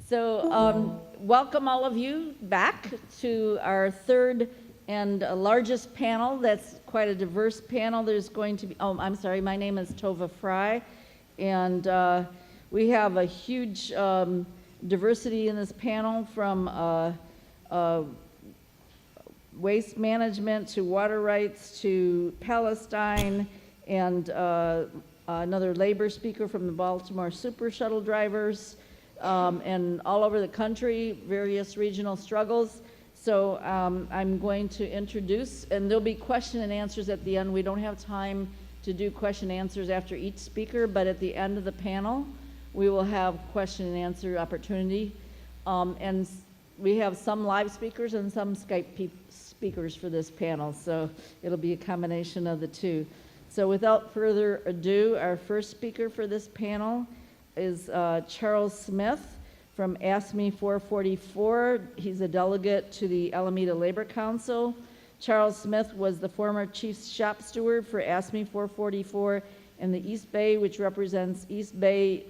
So welcome all of you back to our third and largest panel. That's quite a diverse panel. There's going to be, I'm sorry, my name is Tova Fry, and we have a huge diversity in this panel, from waste management to water rights to Palestine, and another labor speaker from the Baltimore Super Shuttle drivers, and all over the country, various regional struggles. So I'm going to introduce, and there'll be question and answers at the end. We don't have time to do question and answers after each speaker, but at the end of the panel, we will have question and answer opportunity. And we have some live speakers and some Skype speakers for this panel, so it'll be a combination of the two. So without further ado, our first speaker for this panel is Charles Smith from AFSCME 444. He's a delegate to the Alameda Labor Council. Charles Smith was the former chief shop steward for AFSCME 444 in the East Bay, which represents East Bay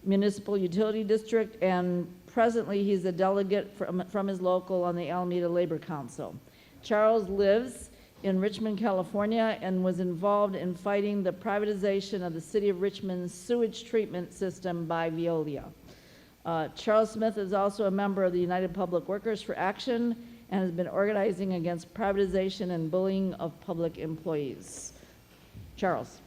Municipal Utility District, and presently he's a delegate from his local on the Alameda Labor Council. Charles lives in Richmond, California, and was involved in fighting the privatization of the city of Richmond's sewage treatment system by VEOLIA. Charles Smith is also a member of the United Public Workers for Action and has been organizing against privatization and bullying of public employees. Charles.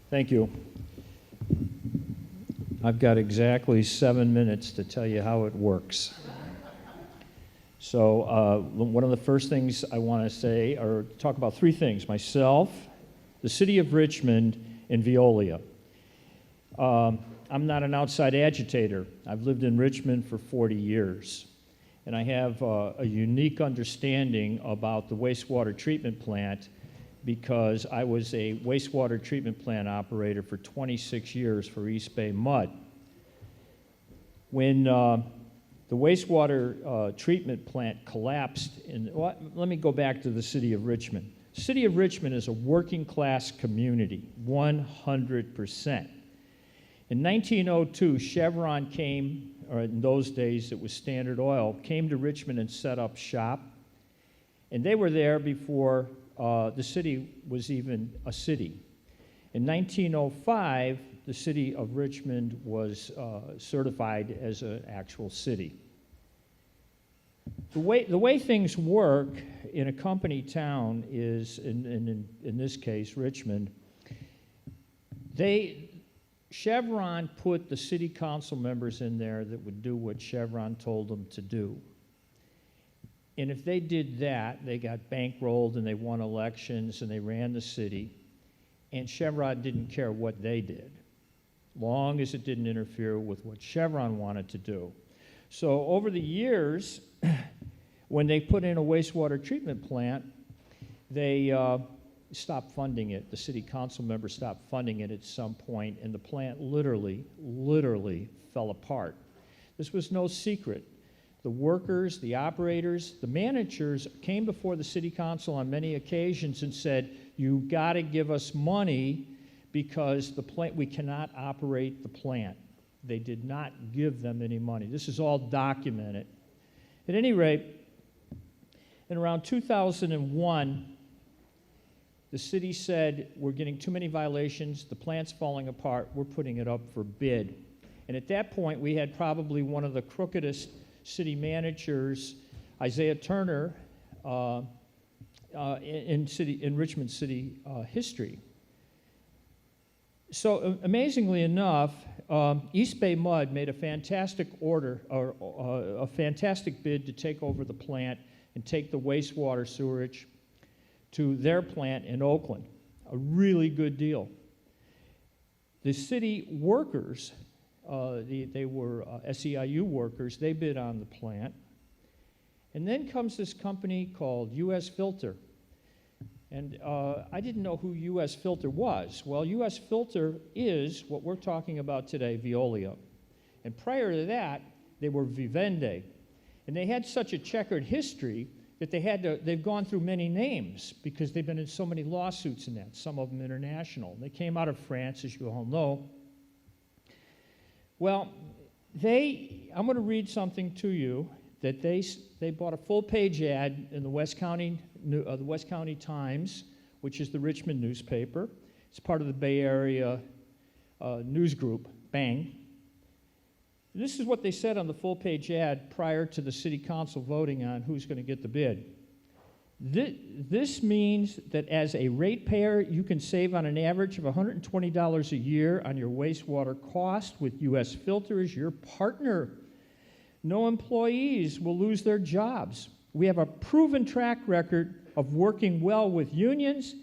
Thank you. I've got exactly 7 minutes to tell you how it works. So one of the first things I want to say, or talk about three things: myself, the city of Richmond, and VEOLIA. I'm not an outside agitator. I've lived in Richmond for 40 years, and I have a unique understanding about the wastewater treatment plant because I was a wastewater treatment plant operator for 26 years for East Bay Mud. When the wastewater treatment plant collapsed, let me go back to the city of Richmond. The city of Richmond is a working class community, 100%. In 1902, Chevron came, or in those days it was Standard Oil, came to Richmond and set up shop. And they were there before the city was even a city. In 1905, the city of Richmond was certified as an actual city. The way things work in a company town is, in this case, Richmond, Chevron put the city council members in there that would do what Chevron told them to do. And if they did that, they got bankrolled and they won elections and they ran the city, and Chevron didn't care what they did, long as it didn't interfere with what Chevron wanted to do. So over the years, when they put in a wastewater treatment plant, they stopped funding it. The city council members stopped funding it at some point, and the plant literally fell apart. This was no secret. The workers, the operators, the managers came before the city council on many occasions and said, "You've got to give us money because we cannot operate the plant." They did not give them any money. This is all documented. At any rate, in around 2001, the city said, "We're getting too many violations, the plant's falling apart, we're putting it up for bid." And at that point, we had probably one of the crookedest city managers, Isaiah Turner, in Richmond City history. So amazingly enough, East Bay Mud made a fantastic a fantastic bid to take over the plant and take the wastewater sewerage to their plant in Oakland. A really good deal. The city workers, they were SEIU workers, they bid on the plant. And then comes this company called US Filter. And I didn't know who US Filter was. Well, US Filter is what we're talking about today, VEOLIA. And prior to that, they were Vivendi. And they had such a checkered history that they've gone through many names because they've been in so many lawsuits in that, some of them international. They came out of France, as you all know. Well, I'm going to read something to you that they bought a full-page ad in the West County Times, which is the Richmond newspaper. It's part of the Bay Area news group, BANG. This is what they said on the full-page ad prior to the city council voting on who's going to get the bid. This means that as a ratepayer, you can save on an average of $120 a year on your wastewater cost with U.S. Filter as your partner. No employees will lose their jobs. We have a proven track record of working well with unions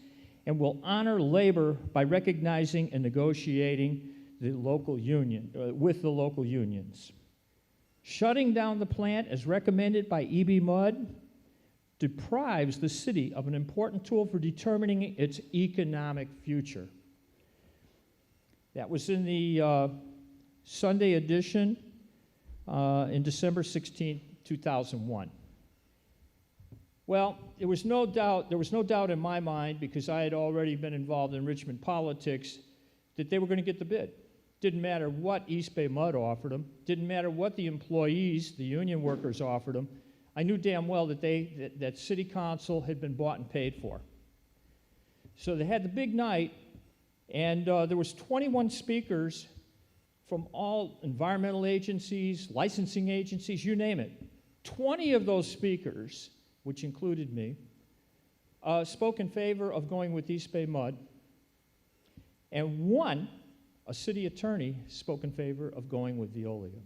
and will honor labor by recognizing and negotiating the local union, with the local unions. Shutting down the plant, as recommended by EB Mudd, deprives the city of an important tool for determining its economic future. That was in the Sunday edition in December 16, 2001. Well, there was no doubt in my mind, because I had already been involved in Richmond politics, that they were going to get the bid. Didn't matter what East Bay Mud offered them. Didn't matter what the employees, the union workers offered them. I knew damn well that that city council had been bought and paid for. So they had the big night, and there was 21 speakers from all environmental agencies, licensing agencies, you name it. 20 of those speakers, which included me, spoke in favor of going with East Bay Mud, and one, a city attorney, spoke in favor of going with VEOLIA.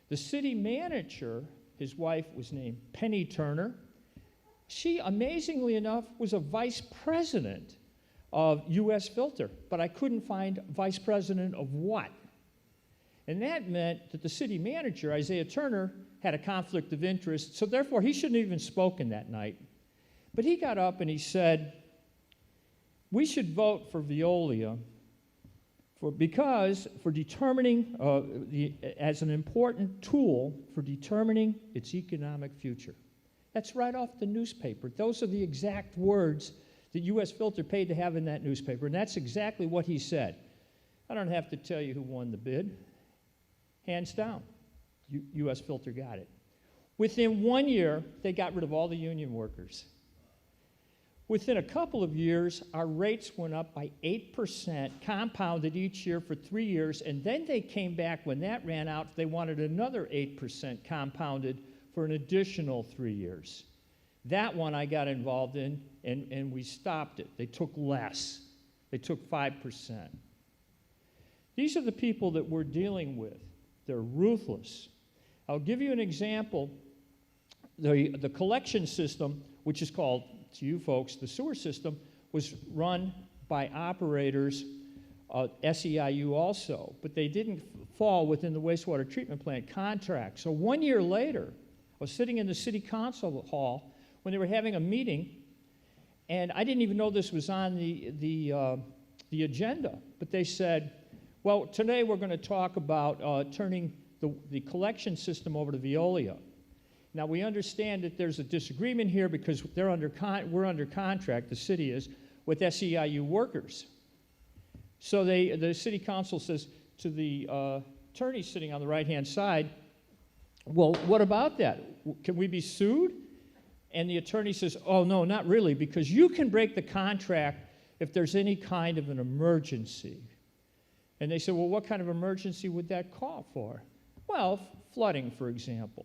The city manager, his wife was named Penny Turner. She, amazingly enough, was a vice president of U.S. Filter, but I couldn't find vice president of what. And that meant that the city manager, Isaiah Turner, had a conflict of interest, so therefore he shouldn't have even spoken that night. But he got up and he said, we should vote for VEOLIA for determining, as an important tool for determining its economic future. That's right off the newspaper. Those are the exact words that U.S. Filter paid to have in that newspaper, and that's exactly what he said. I don't have to tell you who won the bid. Hands down, U.S. Filter got it. Within 1 year, they got rid of all the union workers. Within a couple of years, our rates went up by 8%, compounded each year for 3 years, and then they came back when that ran out, they wanted another 8% compounded for an additional 3 years. That one I got involved in, and we stopped it. They took less. They took 5%. These are the people that we're dealing with. They're ruthless. I'll give you an example. The collection system, which is called, to you folks, the sewer system, was run by operators, SEIU also, but they didn't fall within the wastewater treatment plant contract. So 1 year later, I was sitting in the city council hall when they were having a meeting, and I didn't even know this was on the agenda, but they said, well, today we're going to talk about turning the collection system over to VEOLIA. Now, we understand that there's a disagreement here because we're under contract, the city is, with SEIU workers. So the city council says to the attorney sitting on the right-hand side, well, what about that? Can we be sued? And the attorney says, oh, no, not really, because you can break the contract if there's any kind of an emergency. And they said, well, what kind of emergency would that call for? Well, flooding, for example.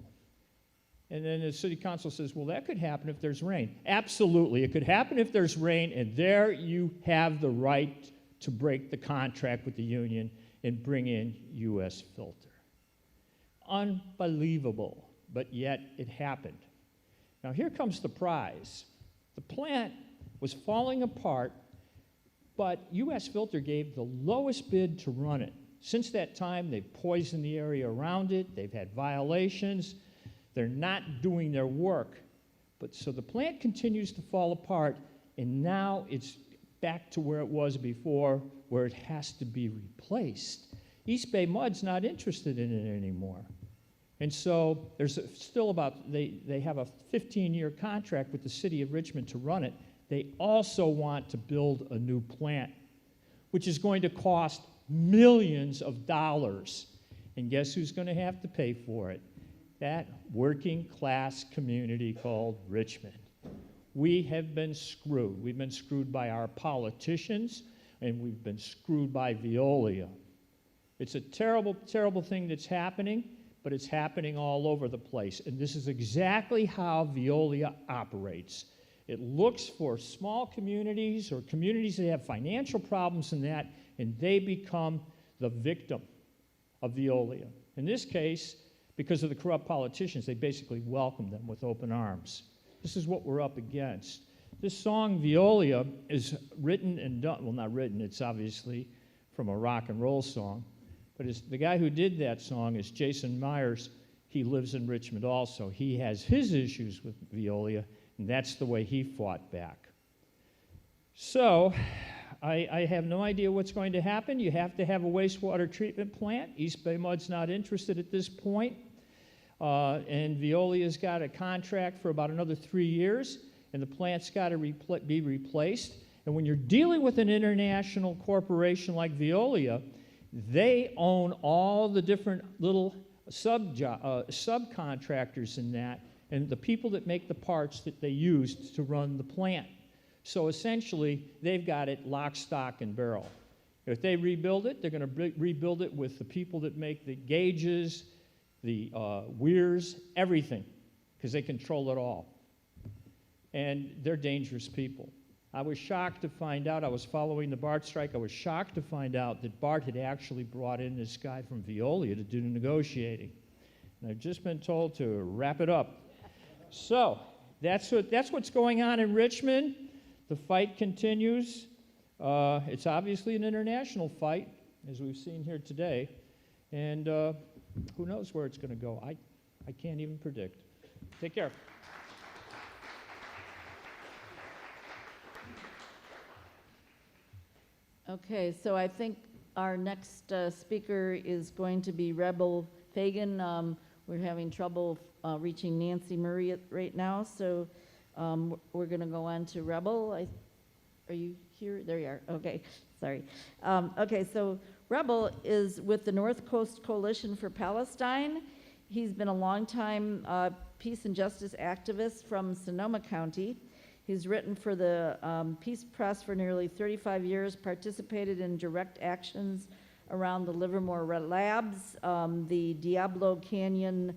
And then the city council says, well, that could happen if there's rain. Absolutely, it could happen if there's rain, and there you have the right to break the contract with the union and bring in U.S. Filter. Unbelievable, but yet it happened. Now here comes the prize. The plant was falling apart, but U.S. Filter gave the lowest bid to run it. Since that time, they've poisoned the area around it. They've had violations. They're not doing their work. But so the plant continues to fall apart, and now it's back to where it was before, where it has to be replaced. East Bay Mud's not interested in it anymore. And so there's still about, they have a 15-year contract with the city of Richmond to run it. They also want to build a new plant, which is going to cost millions of dollars. And guess who's going to have to pay for it? That working class community called Richmond. We have been screwed. We've been screwed by our politicians, and we've been screwed by Veolia. It's a terrible, terrible thing that's happening, but it's happening all over the place. And this is exactly how Veolia operates. It looks for small communities or communities that have financial problems and that, and they become the victim of Veolia. In this case, because of the corrupt politicians, they basically welcome them with open arms. This is what we're up against. This song, Veolia, is written and done, well, not written, it's obviously from a rock and roll song, but the guy who did that song is Jason Myers. He lives in Richmond also. He has his issues with Veolia, and that's the way he fought back. So, I have no idea what's going to happen. You have to have a wastewater treatment plant. East Bay Mud's not interested at this point. And Veolia's got a contract for about another 3 years, and the plant's got to be replaced. And when you're dealing with an international corporation like Veolia, they own all the different little subcontractors in that, and the people that make the parts that they use to run the plant. So essentially, they've got it lock, stock, and barrel. If they rebuild it, they're going to rebuild it with the people that make the gauges, the weirs, everything, because they control it all. And they're dangerous people. I was shocked to find out, I was following the BART strike, I was shocked to find out that BART had actually brought in this guy from Veolia to do the negotiating. And I've just been told to wrap it up. So, that's what's going on in Richmond. The fight continues. It's obviously an international fight, as we've seen here today. And who knows where it's going to go. I can't even predict. Take care. Okay, so I think our next speaker is going to be Rebel Fagan. We're having trouble reaching Nancy Murray right now, so we're going to go on to Rebel. Are you here? There you are. Okay, sorry. Okay, so Rebel is with the North Coast Coalition for Palestine. He's been a longtime peace and justice activist from Sonoma County. He's written for the Peace Press for nearly 35 years, participated in direct actions around the Livermore Labs, the Diablo Canyon,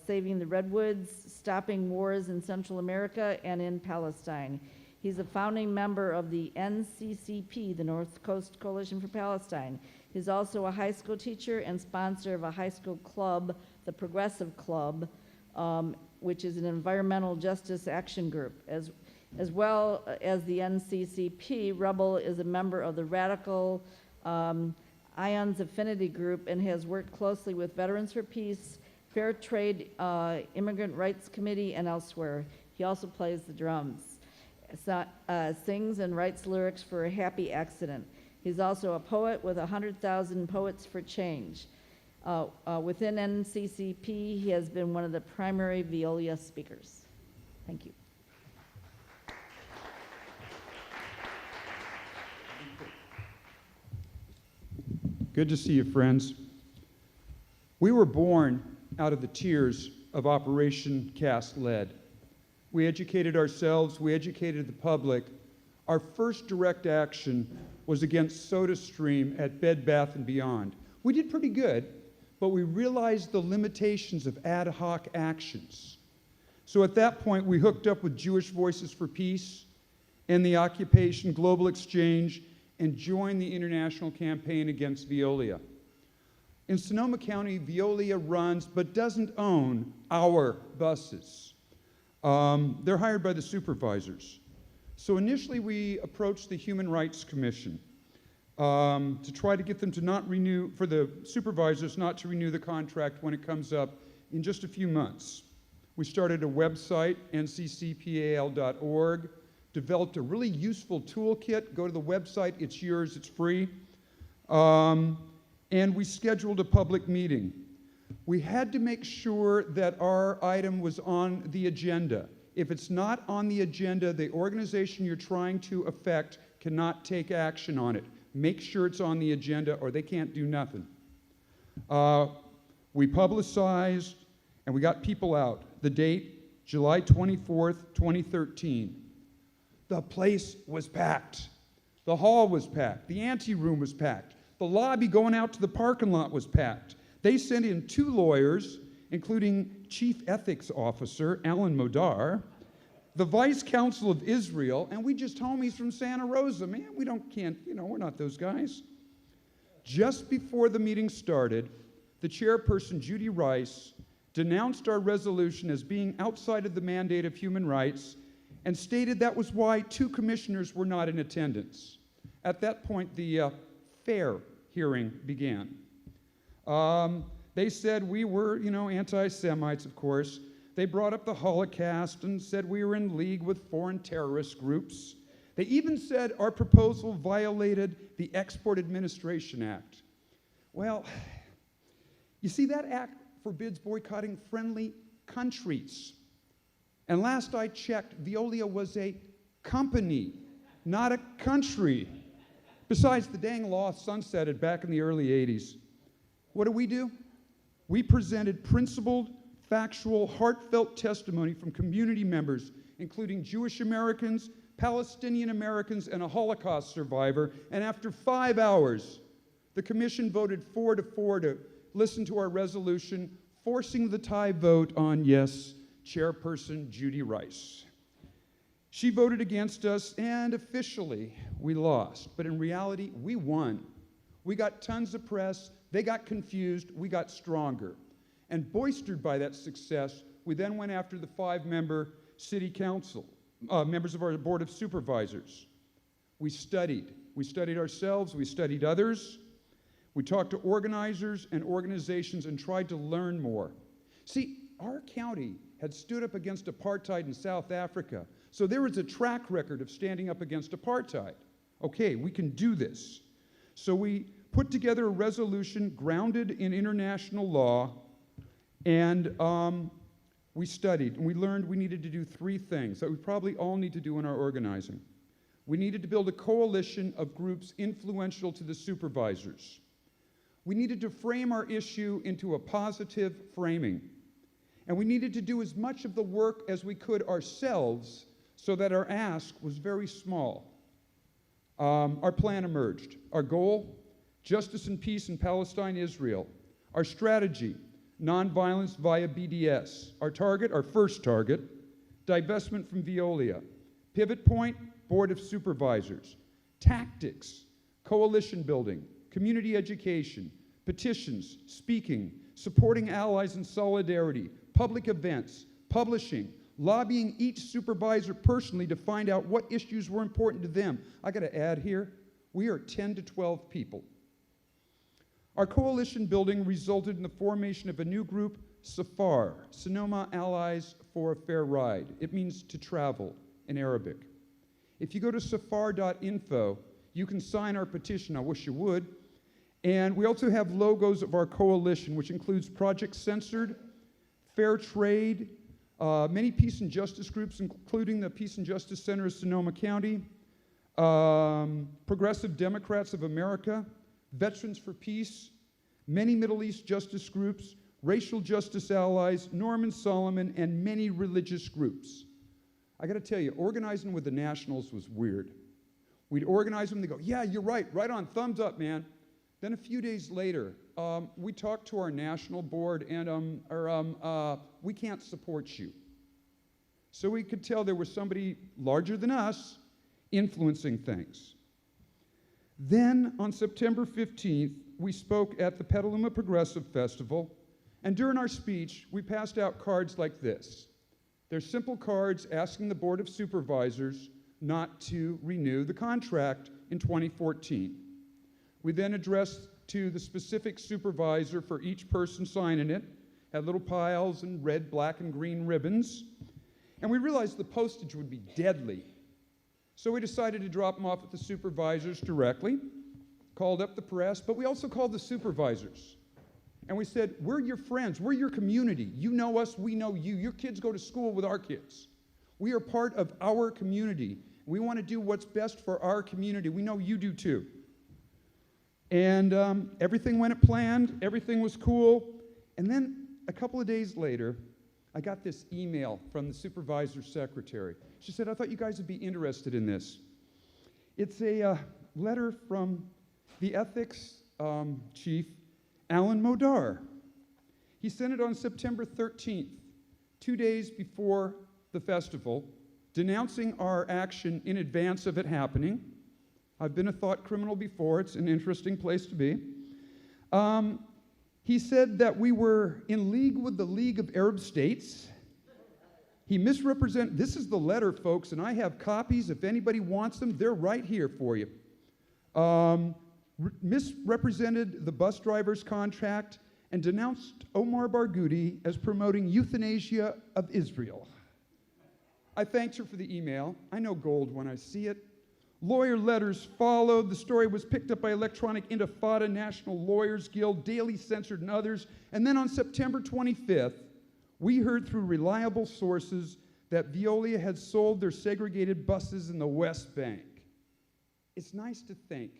Saving the Redwoods, Stopping Wars in Central America and in Palestine. He's a founding member of the NCCP, the North Coast Coalition for Palestine. He's also a high school teacher and sponsor of a high school club, the Progressive Club, which is an environmental justice action group. As well as the NCCP, Rebel is a member of the Radical Ions Affinity Group and has worked closely with Veterans for Peace, Fair Trade, Immigrant Rights Committee, and elsewhere. He also plays the drums, sings and writes lyrics for A Happy Accident. He's also a poet with 100,000 Poets for Change. Within NCCP, he has been one of the primary Veolia speakers. Thank you. Good to see you, friends. We were born out of the tears of Operation Cast Lead. We educated ourselves, we educated the public. Our first direct action was against SodaStream at Bed Bath & Beyond. We did pretty good, but we realized the limitations of ad hoc actions. So at that point, we hooked up with Jewish Voices for Peace and the Occupation Global Exchange and joined the international campaign against Veolia. In Sonoma County, Veolia runs but doesn't own our buses. They're hired by the supervisors. So initially we approached the Human Rights Commission to try to get them to not renew, for the supervisors not to renew the contract when it comes up in just a few months. We started a website, nccpal.org, developed a really useful toolkit. Go to the website, it's yours, it's free. And we scheduled a public meeting. We had to make sure that our item was on the agenda. If it's not on the agenda, the organization you're trying to affect cannot take action on it. Make sure it's on the agenda or they can't do nothing. We publicized and we got people out. The date, July 24th, 2013. The place was packed. The hall was packed. The anteroom was packed. The lobby going out to the parking lot was packed. They sent in 2 lawyers, including Chief Ethics Officer Alan Modar, the Vice Counsel of Israel, and we just homies from Santa Rosa. Man, we're not those guys. Just before the meeting started, the chairperson, Judy Rice, denounced our resolution as being outside of the mandate of human rights and stated that was why 2 commissioners were not in attendance. At that point, the fair hearing began. They said we were, anti-Semites, of course. They brought up the Holocaust and said we were in league with foreign terrorist groups. They even said our proposal violated the Export Administration Act. Well, you see, that act forbids boycotting friendly countries. And last I checked, Veolia was a company, not a country. Besides, the dang law sunsetted back in the early 80s. What do? We presented principled, factual, heartfelt testimony from community members, including Jewish Americans, Palestinian Americans, and a Holocaust survivor. And after 5 hours, the commission voted 4-4 to listen to our resolution, forcing the tie vote on yes, Chairperson Judy Rice. She voted against us, and officially, we lost. But in reality, we won. We got tons of press. They got confused. We got stronger. And boistered by that success, we then went after the 5-member city council, members of our board of supervisors. We studied. We studied ourselves. We studied others. We talked to organizers and organizations and tried to learn more. See, our county had stood up against apartheid in South Africa, so there was a track record of standing up against apartheid. Okay, we can do this. So we put together a resolution grounded in international law, and we studied, and we learned we needed to do 3 things that we probably all need to do in our organizing. We needed to build a coalition of groups influential to the supervisors. We needed to frame our issue into a positive framing. And we needed to do as much of the work as we could ourselves so that our ask was very small. Our plan emerged. Our goal, justice and peace in Palestine, Israel. Our strategy, nonviolence via BDS. Our target, our first target, divestment from Veolia. Pivot point, board of supervisors. Tactics, coalition building, community education, petitions, speaking, supporting allies in solidarity, public events, publishing, lobbying each supervisor personally to find out what issues were important to them. I got to add here, we are 10 to 12 people. Our coalition building resulted in the formation of a new group, SAFAR, Sonoma Allies for a Fair Ride. It means to travel in Arabic. If you go to safar.info, you can sign our petition. I wish you would. And we also have logos of our coalition, which includes Project Censored, Fair Trade, many peace and justice groups, including the Peace and Justice Center of Sonoma County, Progressive Democrats of America, Veterans for Peace, many Middle East justice groups, Racial Justice Allies, Norman Solomon, and many religious groups. I got to tell you, organizing with the Nationals was weird. We'd organize them, they go, yeah, you're right on, thumbs up, man. Then a few days later, we talked to our national board, and we can't support you. So we could tell there was somebody larger than us influencing things. Then on September 15th, we spoke at the Petaluma Progressive Festival, and during our speech, we passed out cards like this. They're simple cards asking the Board of Supervisors not to renew the contract in 2014. We then addressed to the specific supervisor for each person signing it, had little piles and red, black, and green ribbons, and we realized the postage would be deadly. So we decided to drop them off at the supervisors directly, called up the press, but we also called the supervisors. And we said, we're your friends, we're your community. You know us, we know you. Your kids go to school with our kids. We are part of our community. We want to do what's best for our community. We know you do too. And everything went as planned, everything was cool. And then a couple of days later, I got this email from the supervisor's secretary. She said, I thought you guys would be interested in this. It's a letter from the ethics chief, Alan Modar. He sent it on September 13th, 2 days before the festival, denouncing our action in advance of it happening. I've been a thought criminal before. It's an interesting place to be. He said that we were in league with the League of Arab States. He misrepresented, this is the letter, folks, and I have copies. If anybody wants them, they're right here for you. Misrepresented the bus driver's contract and denounced Omar Barghouti as promoting euthanasia of Israel. I thanked her for the email. I know gold when I see it. Lawyer letters followed. The story was picked up by Electronic Intifada, National Lawyers Guild, Daily Censored, and others. And then on September 25th, we heard through reliable sources that Veolia had sold their segregated buses in the West Bank. It's nice to think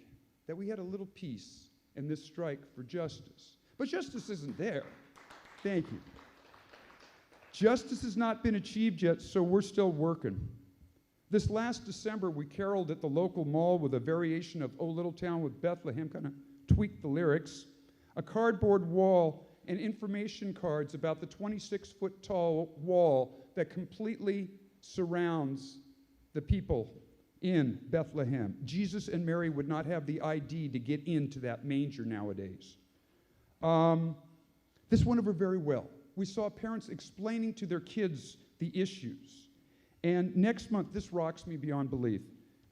that we had a little piece in this strike for justice. But justice isn't there. Thank you. Justice has not been achieved yet, so we're still working. This last December, we caroled at the local mall with a variation of Oh Little Town with Bethlehem, kind of tweaked the lyrics, a cardboard wall and information cards about the 26-foot tall wall that completely surrounds the people in Bethlehem. Jesus and Mary would not have the ID to get into that manger nowadays. This went over very well. We saw parents explaining to their kids the issues. And next month, this rocks me beyond belief.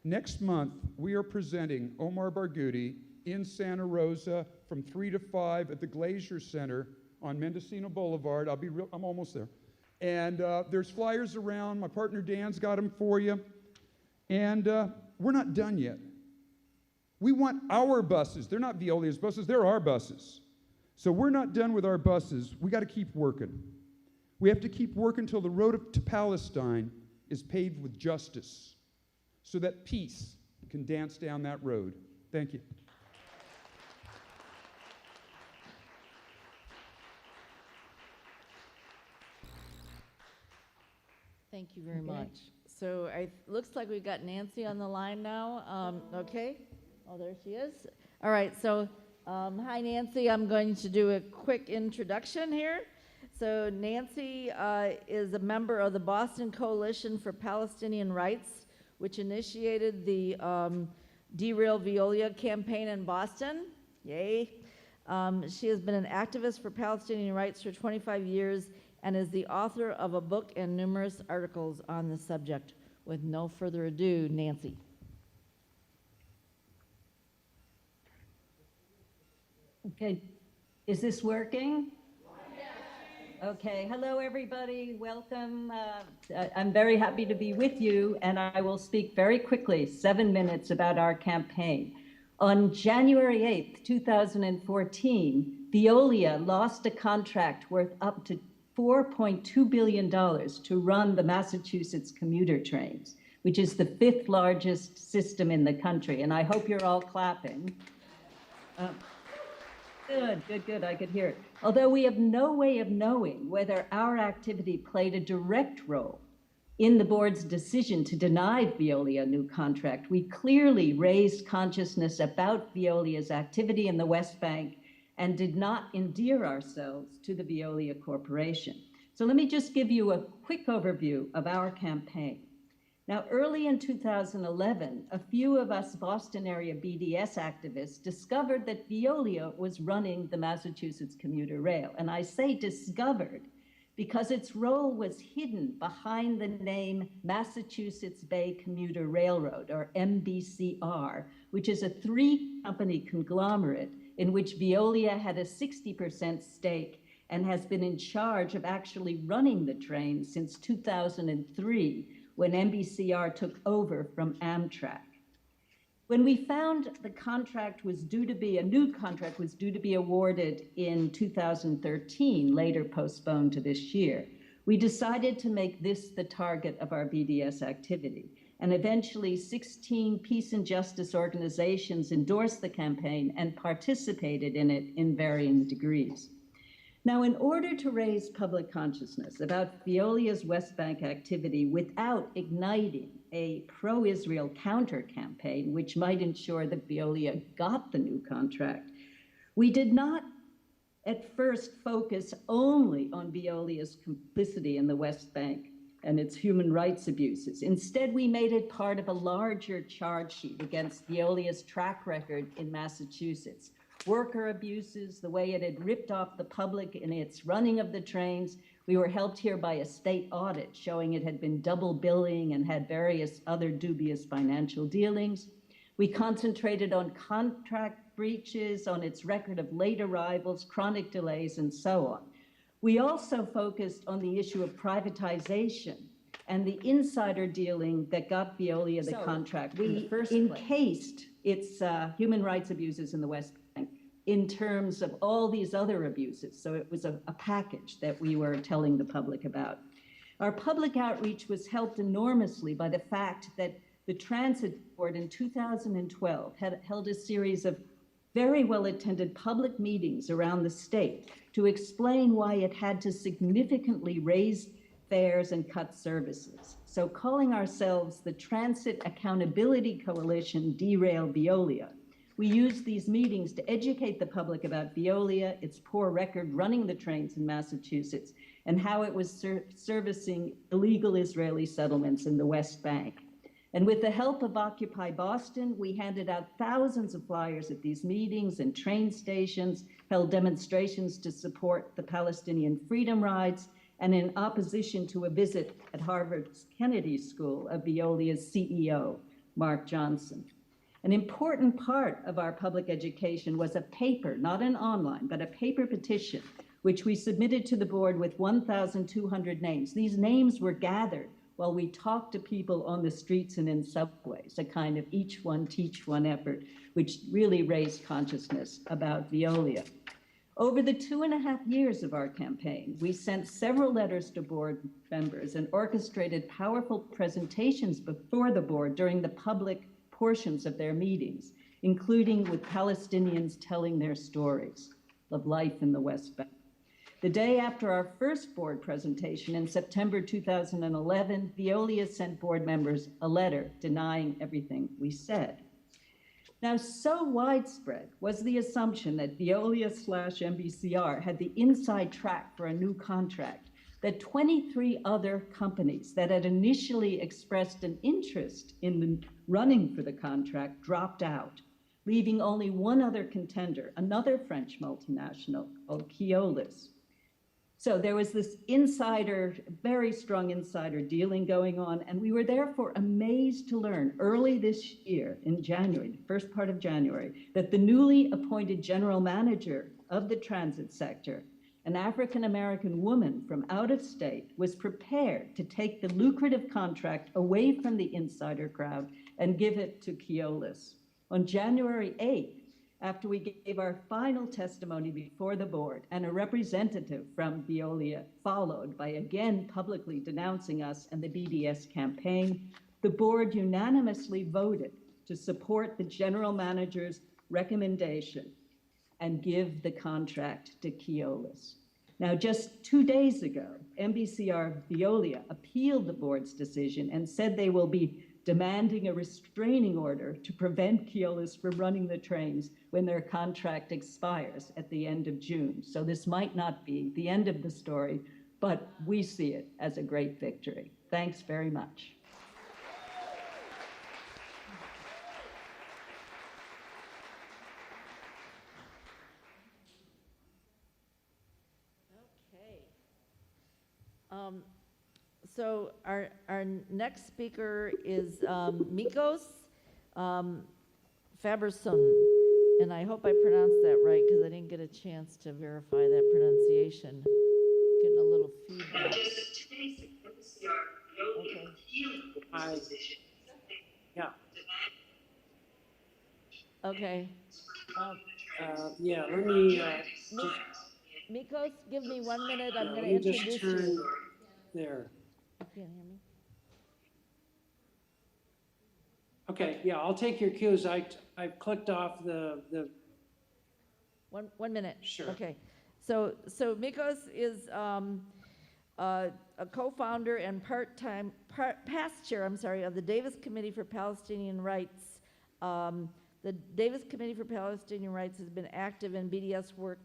Next month, we are presenting Omar Barghouti in Santa Rosa from 3 to 5 at the Glacier Center on Mendocino Boulevard. I'm almost there. And there's flyers around. My partner Dan's got them for you. And we're not done yet. We want our buses. They're not Veolia's buses. They're our buses. So we're not done with our buses. We got to keep working. We have to keep working until the road to Palestine is paved with justice so that peace can dance down that road. Thank you. Thank you very much. So it looks like we've got Nancy on the line now. Okay. Oh, there she is. All right. So hi, Nancy. I'm going to do a quick introduction here. So Nancy is a member of the Boston Coalition for Palestinian Rights, which initiated the Derail Veolia campaign in Boston. Yay. She has been an activist for Palestinian rights for 25 years and is the author of a book and numerous articles on the subject. With no further ado, Nancy. Okay, is this working? Okay, hello everybody, welcome. I'm very happy to be with you, and I will speak very quickly, 7 minutes, about our campaign. On January 8th, 2014, Veolia lost a contract worth up to $4.2 billion to run the Massachusetts commuter trains, which is the 5th largest system in the country, and I hope you're all clapping. Good, I could hear it. Although we have no way of knowing whether our activity played a direct role in the board's decision to deny Veolia a new contract, we clearly raised consciousness about Veolia's activity in the West Bank and did not endear ourselves to the Veolia Corporation. So let me just give you a quick overview of our campaign. Now, early in 2011, a few of us Boston area BDS activists discovered that Veolia was running the Massachusetts commuter rail. And I say discovered because its role was hidden behind the name Massachusetts Bay Commuter Railroad, or MBCR, which is a 3-company conglomerate in which Veolia had a 60% stake and has been in charge of actually running the train since 2003, when MBCR took over from Amtrak. When we found a new contract was due to be awarded in 2013, later postponed to this year, we decided to make this the target of our BDS activity. And eventually 16 peace and justice organizations endorsed the campaign and participated in it in varying degrees. Now, in order to raise public consciousness about Veolia's West Bank activity without igniting a pro-Israel counter-campaign, which might ensure that Veolia got the new contract, we did not at first focus only on Veolia's complicity in the West Bank and its human rights abuses. Instead, we made it part of a larger charge sheet against Veolia's track record in Massachusetts. Worker abuses, the way it had ripped off the public in its running of the trains. We were helped here by a state audit showing it had been double billing and had various other dubious financial dealings. We concentrated on contract breaches, on its record of late arrivals, chronic delays, and so on. We also focused on the issue of privatization and the insider dealing that got Veolia the contract. We encased its human rights abuses in the West Bank in terms of all these other abuses. So it was a package that we were telling the public about. Our public outreach was helped enormously by the fact that the Transit Board in 2012 had held a series of very well-attended public meetings around the state to explain why it had to significantly raise fares and cut services. So calling ourselves the Transit Accountability Coalition Derail Veolia, we used these meetings to educate the public about Veolia, its poor record running the trains in Massachusetts, and how it was servicing illegal Israeli settlements in the West Bank. And with the help of Occupy Boston, we handed out thousands of flyers at these meetings and train stations, held demonstrations to support the Palestinian freedom rides, and in opposition to a visit at Harvard's Kennedy School of Veolia's CEO, Mark Johnson. An important part of our public education was a paper, not an online, but a paper petition, which we submitted to the board with 1,200 names. These names were gathered while we talked to people on the streets and in subways, a kind of each one teach one effort, which really raised consciousness about Veolia. Over the 2.5 years of our campaign, we sent several letters to board members and orchestrated powerful presentations before the board during the public portions of their meetings, including with Palestinians telling their stories of life in the West Bank. The day after our first board presentation in September 2011, Veolia sent board members a letter denying everything we said. Now, so widespread was the assumption that Veolia/MBCR had the inside track for a new contract that 23 other companies that had initially expressed an interest in the running for the contract dropped out, leaving only one other contender, another French multinational called Keolis. So there was this insider, very strong insider dealing going on, and we were therefore amazed to learn early this year in January, the first part of January, that the newly appointed general manager of the transit sector, an African-American woman from out of state, was prepared to take the lucrative contract away from the insider crowd and give it to Keolis. On January 8th, after we gave our final testimony before the board and a representative from Veolia followed by again publicly denouncing us and the BDS campaign, the board unanimously voted to support the general manager's recommendation and give the contract to Keolis. Now, just 2 days ago, MBCR Veolia appealed the board's decision and said they will be demanding a restraining order to prevent Keolis from running the trains when their contract expires at the end of June. So this might not be the end of the story, but we see it as a great victory. Thanks very much. Okay. So our next speaker is Mikos Faberson, and I hope I pronounced that right because I didn't get a chance to verify that pronunciation. Getting a little feedback. Okay. Hi. Yeah. Okay. Yeah, let me, Mikos, give me 1 minute. I'm let going to me just introduce turn you. there. You can't hear me? Okay, yeah, I'll take your cues. I clicked off the, One minute. Sure. Okay. So Mikos is a co-founder and past chair, of the Davis Committee for Palestinian Rights. The Davis Committee for Palestinian Rights has been active in BDS work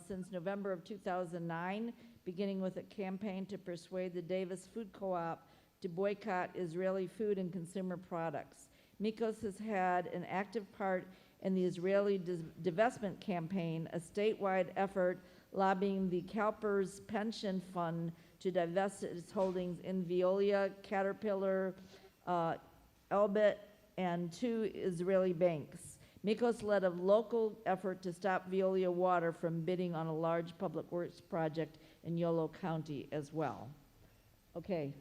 since November of 2009, beginning with a campaign to persuade the Davis Food Co-op to boycott Israeli food and consumer products. Mikos has had an active part in the Israeli divestment campaign, a statewide effort lobbying the CalPERS pension fund to divest its holdings in Veolia, Caterpillar, Elbit, and 2 Israeli banks. Mikos led a local effort to stop Veolia Water from bidding on a large public works project in Yolo County as well. Okay.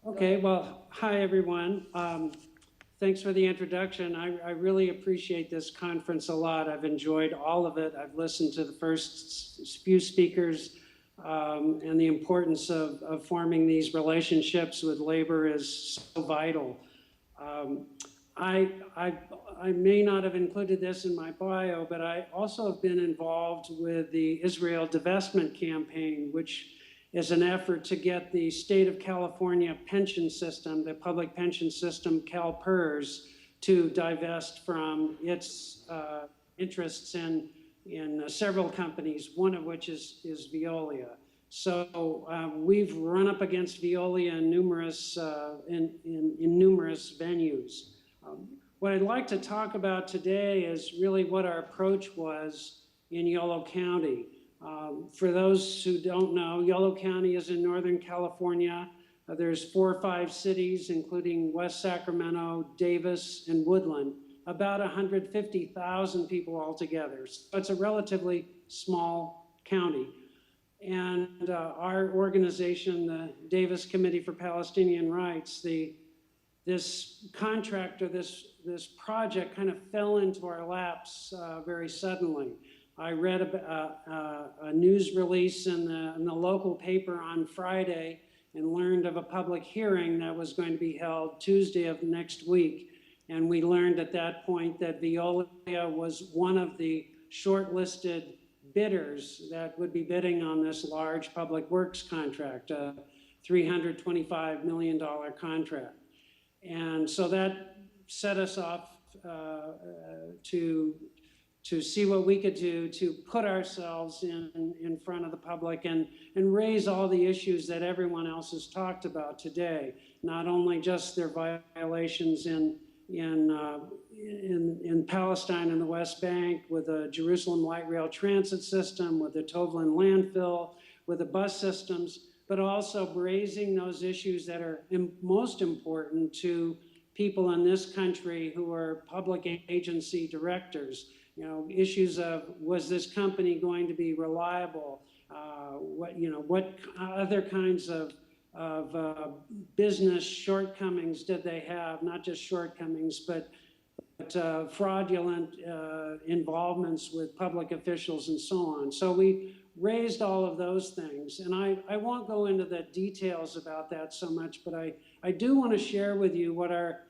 okay, well, hi, everyone. Thanks for the introduction. I really appreciate this conference a lot. I've enjoyed all of it. I've listened to the first few speakers, and the importance of forming these relationships with labor is so vital. I may not have included this in my bio, but I also have been involved with the Israel divestment campaign, which is an effort to get the state of California pension system, the public pension system, CalPERS, to divest from its interests in several companies, one of which is Veolia. So we've run up against Veolia in numerous venues. What I'd like to talk about today is really what our approach was in Yolo County. For those who don't know, Yolo County is in Northern California. There's 4 or 5 cities, including West Sacramento, Davis, and Woodland, about 150,000 people altogether. So it's a relatively small county. And our organization, the Davis Committee for Palestinian Rights, this contract or this project kind of fell into our laps very suddenly. I read a news release in the local paper on Friday and learned of a public hearing that was going to be held Tuesday of next week. And we learned at that point that Veolia was one of the shortlisted bidders that would be bidding on this large public works contract, a $325 million contract. And so that set us off to see what we could do to put ourselves in front of the public and raise all the issues that everyone else has talked about today, not only just their violations in Palestine and the West Bank with the Jerusalem light rail transit system, with the Tovlin landfill, with the bus systems, but also raising those issues that are most important to people in this country who are public agency directors. You know, issues of, was this company going to be reliable? What other kinds of business shortcomings did they have? Not just shortcomings, but fraudulent involvements with public officials and so on. So we raised all of those things. And I won't go into the details about that so much, but I do want to share with you what our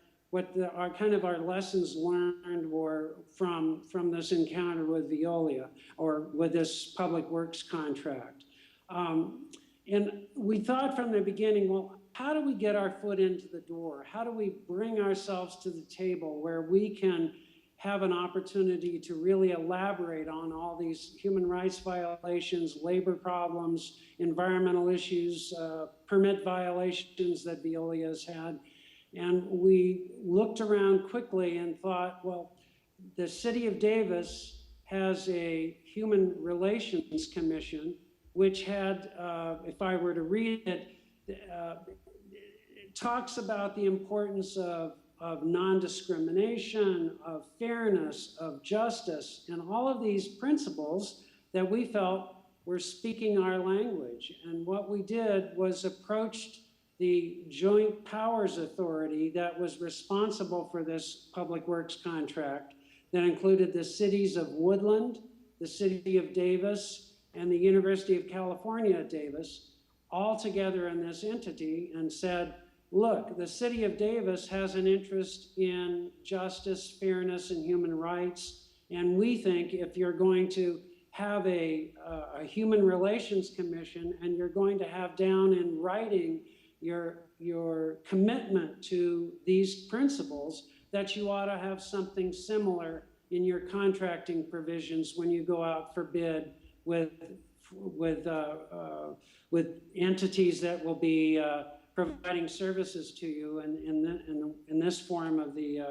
lessons learned were from this encounter with Veolia, or with this public works contract. And we thought from the beginning, well, how do we get our foot into the door? How do we bring ourselves to the table where we can have an opportunity to really elaborate on all these human rights violations, labor problems, environmental issues, permit violations that Veolia has had? And we looked around quickly and thought, well, the city of Davis has a Human Relations Commission, which had, if I were to read it, it talks about the importance of non-discrimination, of fairness, of justice, and all of these principles that we felt were speaking our language. And what we did was approached the Joint Powers Authority that was responsible for this public works contract that included the cities of Woodland, the city of Davis, and the University of California at Davis, all together in this entity, and said, look, the city of Davis has an interest in justice, fairness, and human rights, and we think if you're going to have a human relations commission and you're going to have down in writing your commitment to these principles, that you ought to have something similar in your contracting provisions when you go out for bid with entities that will be providing services to you in this form of the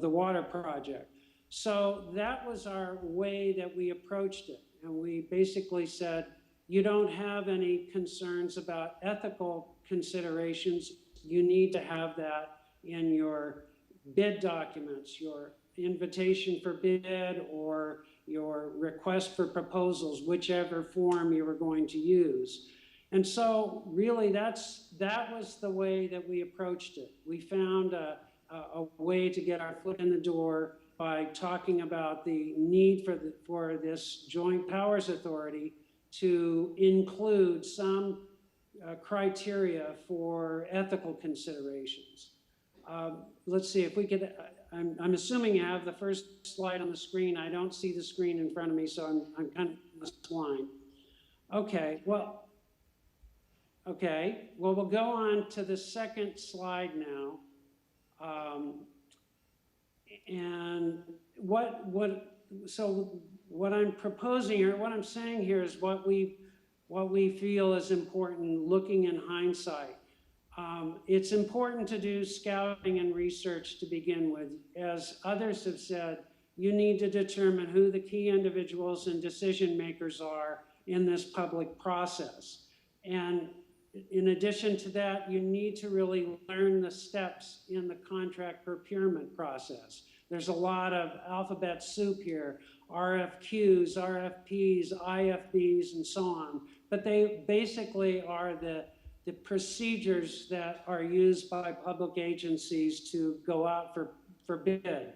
water project. So that was our way that we approached it. And we basically said, you don't have any concerns about ethical considerations. You need to have that in your bid documents, your invitation for bid or your request for proposals, whichever form you were going to use. And so really that was the way that we approached it. We found a way to get our foot in the door by talking about the need for this Joint Powers Authority to include some criteria for ethical considerations. Let's see if we could, I'm assuming you have the first slide on the screen. I don't see the screen in front of me, so I'm kind of in this line. Okay, well, we'll go on to the second slide now. And so what I'm proposing here, what I'm saying here is what we feel is important looking in hindsight. It's important to do scouting and research to begin with. As others have said, you need to determine who the key individuals and decision makers are in this public process. And in addition to that, you need to really learn the steps in the contract procurement process. There's a lot of alphabet soup here, RFQs, RFPs, IFBs, and so on. But they basically are the procedures that are used by public agencies to go out for bid.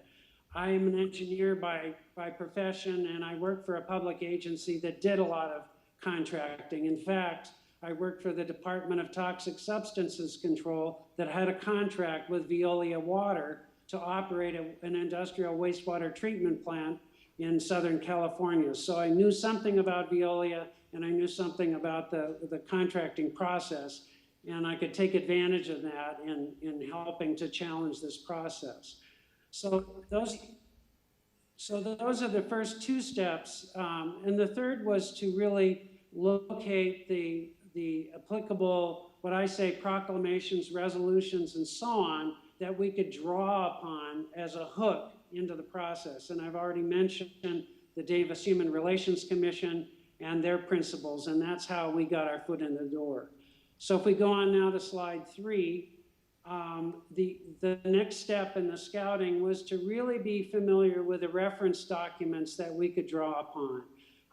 I am an engineer by profession, and I work for a public agency that did a lot of contracting. In fact, I worked for the Department of Toxic Substances Control that had a contract with Veolia Water to operate an industrial wastewater treatment plant in Southern California. So I knew something about Veolia, and I knew something about the contracting process, and I could take advantage of that in helping to challenge this process. So those are the first two steps, and the third was to really locate the applicable, what I say, proclamations, resolutions, and so on, that we could draw upon as a hook into the process. And I've already mentioned the Davis Human Relations Commission and their principles, and that's how we got our foot in the door. So if we go on now to slide 3, the next step in the scouting was to really be familiar with the reference documents that we could draw upon.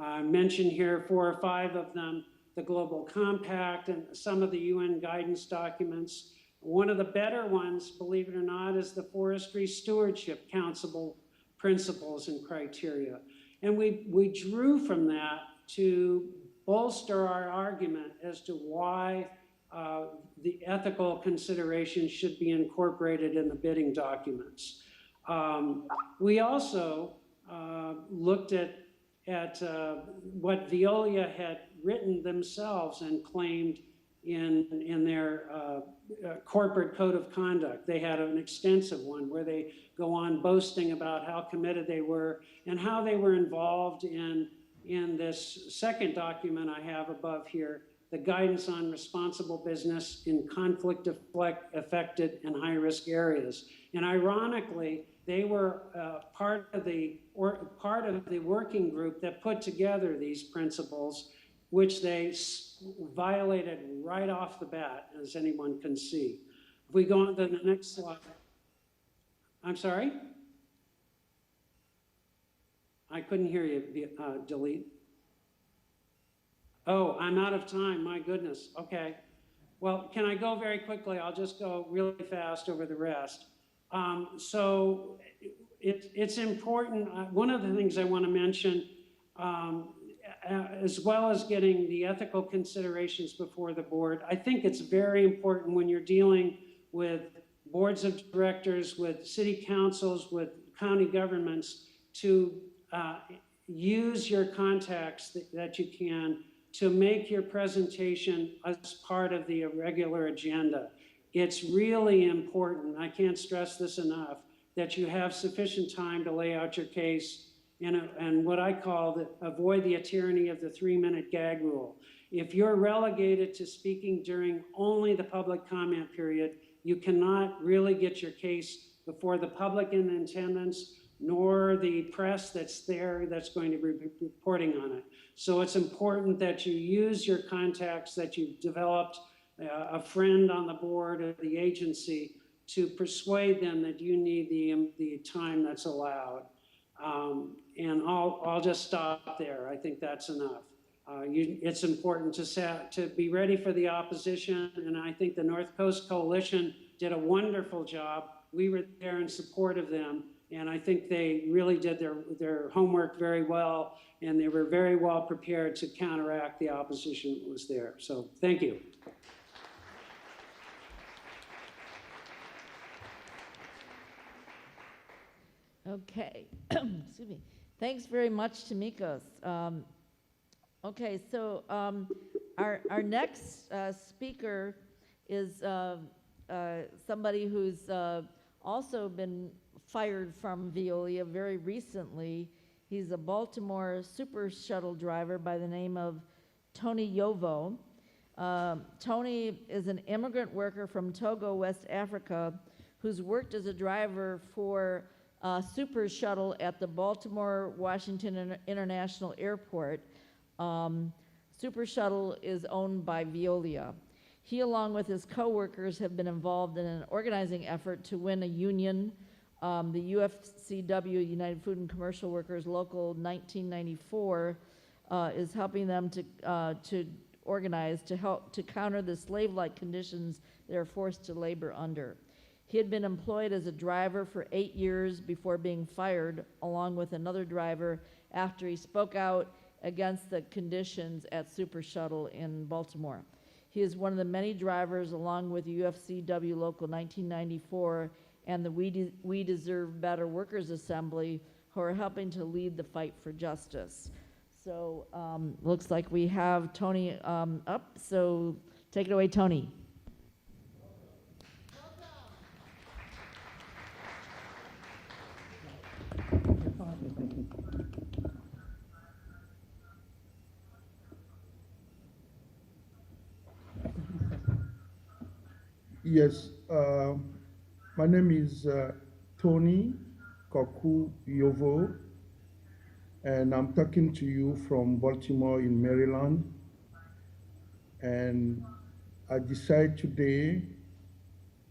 I mentioned here 4 or 5 of them, the Global Compact and some of the UN guidance documents. One of the better ones, believe it or not, is the Forestry Stewardship Council principles and criteria. And we drew from that to bolster our argument as to why the ethical considerations should be incorporated in the bidding documents. We also looked at what Veolia had written themselves and claimed in their corporate code of conduct. They had an extensive one where they go on boasting about how committed they were and how they were involved in this second document I have above here, the guidance on responsible business in conflict-affected and high-risk areas. And ironically, they were part of the working group that put together these principles, which they violated right off the bat, as anyone can see. If we go on to the next slide. I'm sorry? I couldn't hear you, delete. Oh, I'm out of time, my goodness, okay. Well, can I go very quickly? I'll just go really fast over the rest. So it's important. One of the things I want to mention, as well as getting the ethical considerations before the board, I think it's very important when you're dealing with boards of directors, with city councils, with county governments, to use your contacts that you can to make your presentation as part of the regular agenda. It's really important, I can't stress this enough, that you have sufficient time to lay out your case and what I call avoid the tyranny of the 3-minute gag rule. If you're relegated to speaking during only the public comment period, you cannot really get your case before the public in attendance, nor the press that's there that's going to be reporting on it. So it's important that you use your contacts that you've developed, a friend on the board of the agency, to persuade them that you need the time that's allowed. And I'll just stop there. I think that's enough. It's important to be ready for the opposition, and I think the North Coast Coalition did a wonderful job. We were there in support of them, and I think they really did their homework very well, and they were very well prepared to counteract the opposition that was there. So thank you. Okay, excuse me. Thanks very much, Tamikos. Okay, so our next speaker is somebody who's also been fired from Veolia very recently. He's a Baltimore super shuttle driver by the name of Tony Yovo. Tony is an immigrant worker from Togo, West Africa, who's worked as a driver for super shuttle at the Baltimore Washington International Airport. Super shuttle is owned by Veolia. He, along with his co-workers, have been involved in an organizing effort to win a union. The UFCW, United Food and Commercial Workers Local 1994, is helping them to organize to help to counter the slave-like conditions they're forced to labor under. He had been employed as a driver for 8 years before being fired, along with another driver, after he spoke out against the conditions at Super Shuttle in Baltimore. He is one of the many drivers, along with UFCW Local 1994 and the We Deserve Better Workers Assembly, who are helping to lead the fight for justice. So looks like we have Tony up, so take it away, Tony. Yes, my name is Tony Koku Yovo, and I'm talking to you from Baltimore in Maryland. And I decided today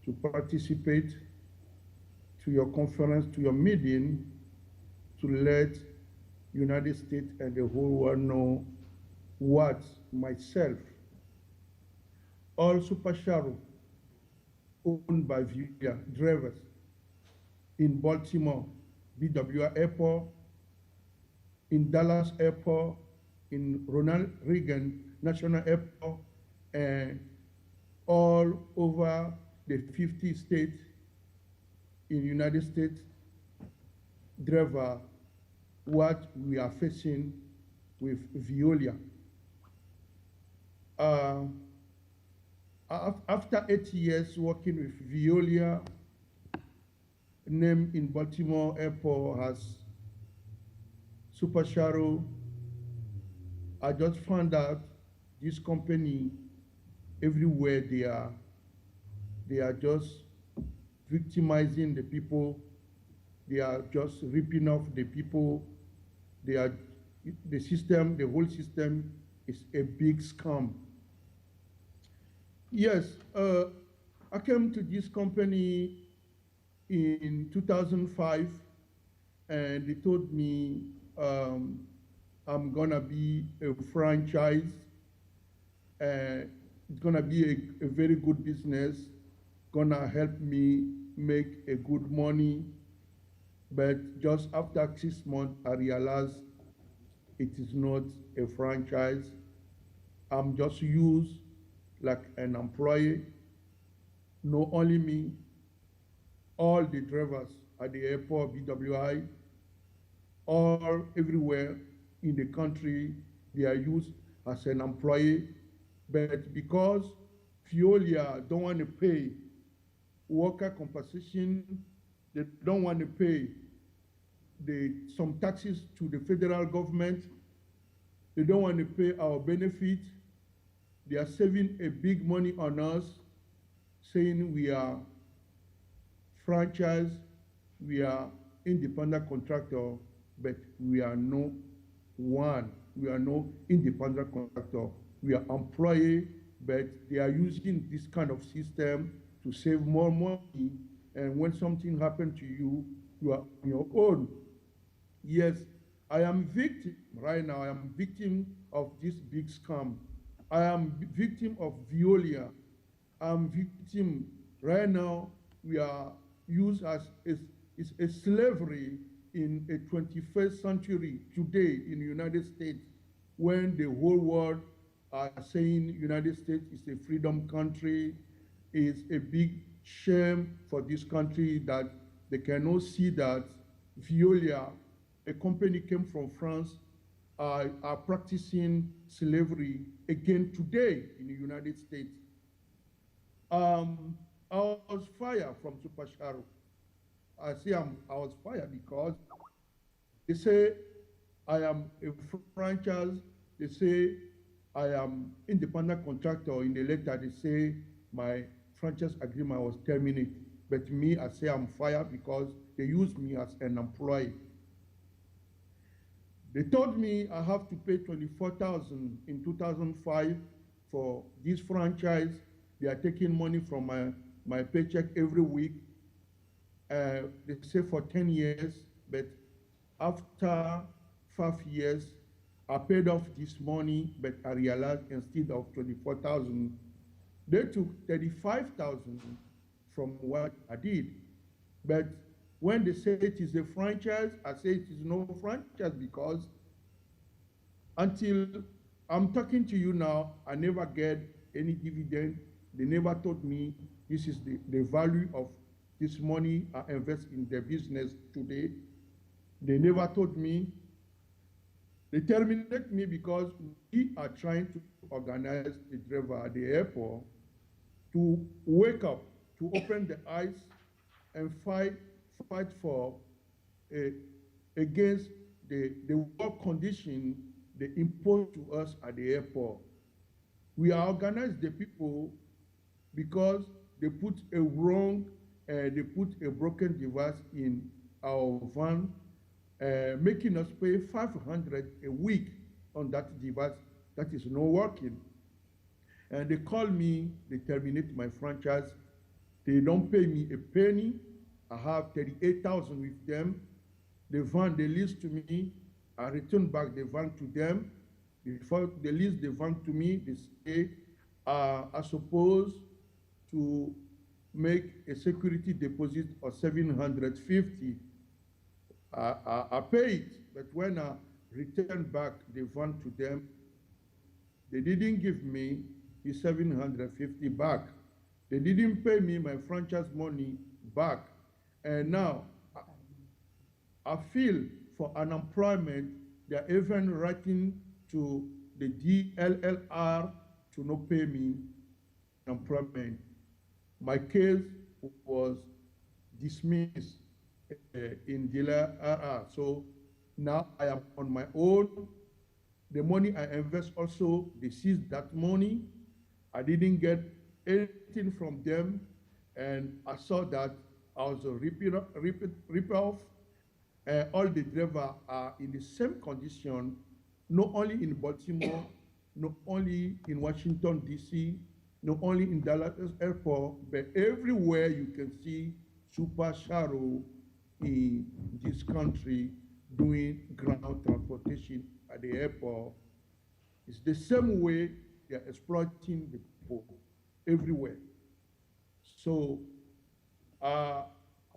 to participate to your conference, to your meeting, to let United States and the whole world know what myself, all super shuttle owned by Veolia drivers in Baltimore, BWR Airport, in Dallas Airport, in Ronald Reagan National Airport, and all over the 50 states in United States, driver, what we are facing with Veolia. After 8 years working with Veolia, name in Baltimore Airport as Super Shuttle, I just found out this company, everywhere they are just victimizing the people. They are just ripping off the people. The whole system is a big scam. Yes, I came to this company in 2005, and they told me I'm gonna be a franchise it's gonna be a very good business, gonna help me make a good money. But just after 6 months, I realized it is not a franchise. I'm just used like an employee. Not only me, all the drivers at the airport, BWI, all everywhere in the country, they are used as an employee. But because VEOLIA don't want to pay worker compensation, they don't want to pay some taxes to the federal government, they don't want to pay our benefit, they are saving a big money on us, saying we are franchise, we are independent contractor, but we are no one. We are no independent contractor. We are employee, but they are using this kind of system to save more money. And when something happens to you, you are on your own. Yes, I am victim right now. I am victim of this big scam. I am victim of VEOLIA. I'm victim right now. We are used as a slavery in a 21st century today in the United States, when the whole world are saying United States is a freedom country. Is a big shame for this country that they cannot see that VEOLIA, a company came from France, are practicing slavery again today in the United States. I was fired from Super Sharo. I was fired because they say I am a franchise. They say I am independent contractor. In the letter, they say my franchise agreement was terminated. But me, I say I'm fired because they use me as an employee. They told me I have to pay $24,000 in 2005 for this franchise. They are taking money from my paycheck every week. They say for 10 years, but after 5 years, I paid off this money, but I realized instead of 24,000, they took 35,000 from what I did. But when they say it is a franchise, I say it is no franchise because until I'm talking to you now, I never get any dividend. They never told me this is the value of this money I invest in the business today. They never told me. They terminate me because we are trying to organize the driver at the airport to wake up, to open the eyes and fight for against the work condition they impose to us at the airport. We are organized the people because they put a broken device in our van, making us pay $500 a week on that device that is not working. And they call me, they terminate my franchise. They don't pay me a penny. I have 38,000 with them. The van they lease to me, I return back the van to them. Before they lease the van to me, they say, I suppose to make a security deposit of $750. I pay it, but when I return back the van to them, they didn't give me the $750 back. They didn't pay me my franchise money back. And now I feel for unemployment. They are even writing to the DLLR to not pay me unemployment. My case was dismissed in DLLR. So now I am on my own. The money I invest also, they seized that money. I didn't get anything from them. And I saw that I was a rip-off. All the drivers are in the same condition, not only in Baltimore, not only in Washington, D.C., not only in Dallas Airport, but everywhere you can see Super Sharo in this country doing ground transportation at the airport. It's the same way they're exploiting the people everywhere. So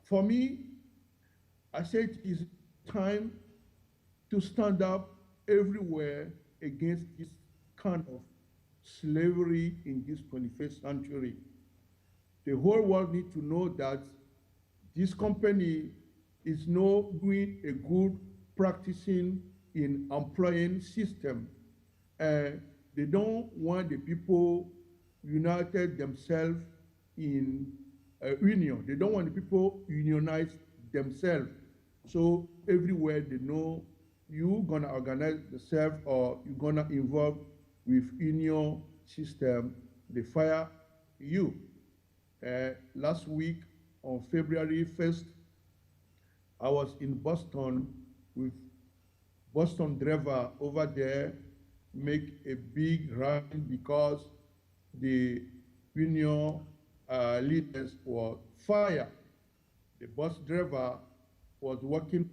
for me, I say it is time to stand up everywhere against this kind of slavery in this 21st century. The whole world needs to know that this company is not doing a good practicing in employing system. They don't want the people united themselves in a union. They don't want the people unionize themselves. So everywhere they know you're gonna organize yourself or you're gonna involve with union system, they fire you. Last week on February 1st, I was in Boston with Boston driver over there, make a big run because the union leaders were fired. The bus driver was working.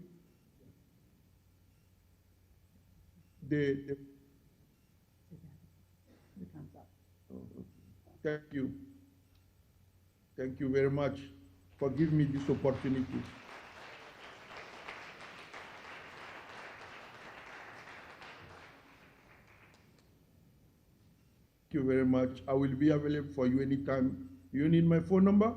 Thank you. Thank you very much for giving me this opportunity. Thank you very much. I will be available for you anytime. You need my phone number?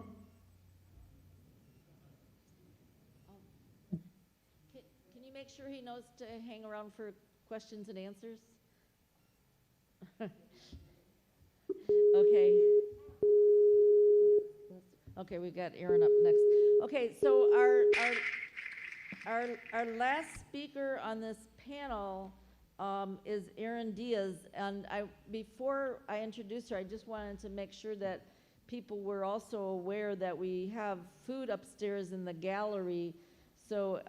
Can you make sure he knows to hang around for questions and answers? Okay. Okay, we got Aaron up next. Okay, so our last speaker on this panel is Erin Diaz, and before I introduce her, I just wanted to make sure that people were also aware that we have food upstairs in the gallery. So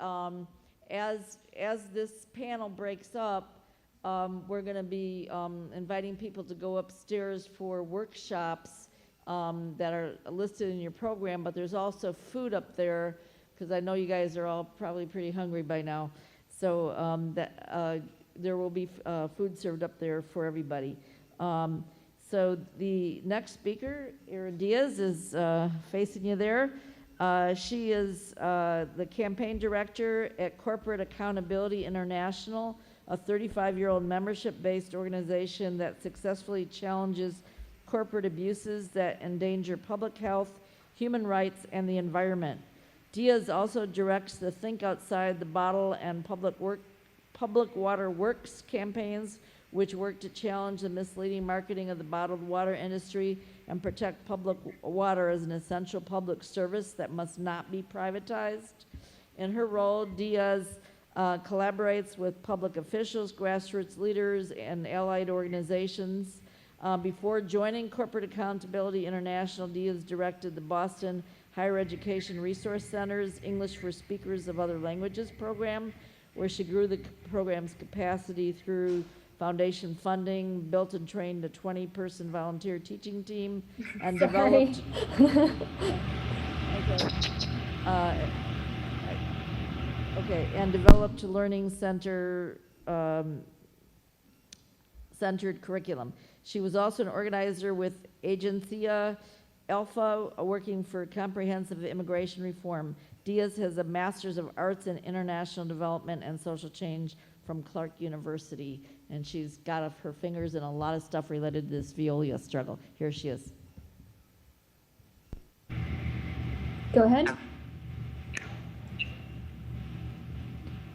as this panel breaks up, we're going to be inviting people to go upstairs for workshops that are listed in your program, but there's also food up there, because I know you guys are all probably pretty hungry by now. So there will be food served up there for everybody. So the next speaker, Erin Diaz, is facing you there. She is the campaign director at Corporate Accountability International, a 35-year-old membership-based organization that successfully challenges corporate abuses that endanger public health, human rights, and the environment. Diaz also directs the Think Outside the Bottle and Public Water Works campaigns, which work to challenge the misleading marketing of the bottled water industry and protect public water as an essential public service that must not be privatized. In her role, Diaz collaborates with public officials, grassroots leaders, and allied organizations. Before joining Corporate Accountability International, Diaz directed the Boston Higher Education Resource Center's English for Speakers of Other Languages program, where she grew the program's capacity through foundation funding, built and trained a 20-person volunteer teaching team, and developed and developed learning center centered curriculum. She was also an organizer with Agencia Alpha, working for comprehensive immigration reform. Diaz has a Master's of Arts in International Development and Social Change from Clark University, and she's got her fingers in a lot of stuff related to this VEOLIA struggle. Here she is. Go ahead.